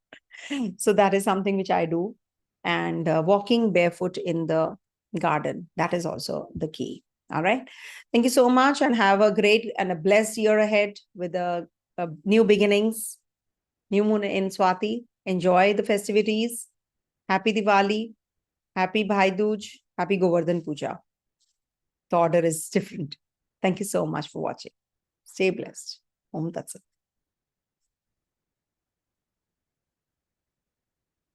So that is something which I do. And walking barefoot in the garden, that is also the key. All right. Thank you so much, and have a great and a blessed year ahead with a new beginnings. New moon in Swati. Enjoy the festivities. Happy Diwali. Happy Bhai Dooj. Happy Govardhan Puja. The order is different. Thank you so much for watching. Stay blessed. Om Tat Sat.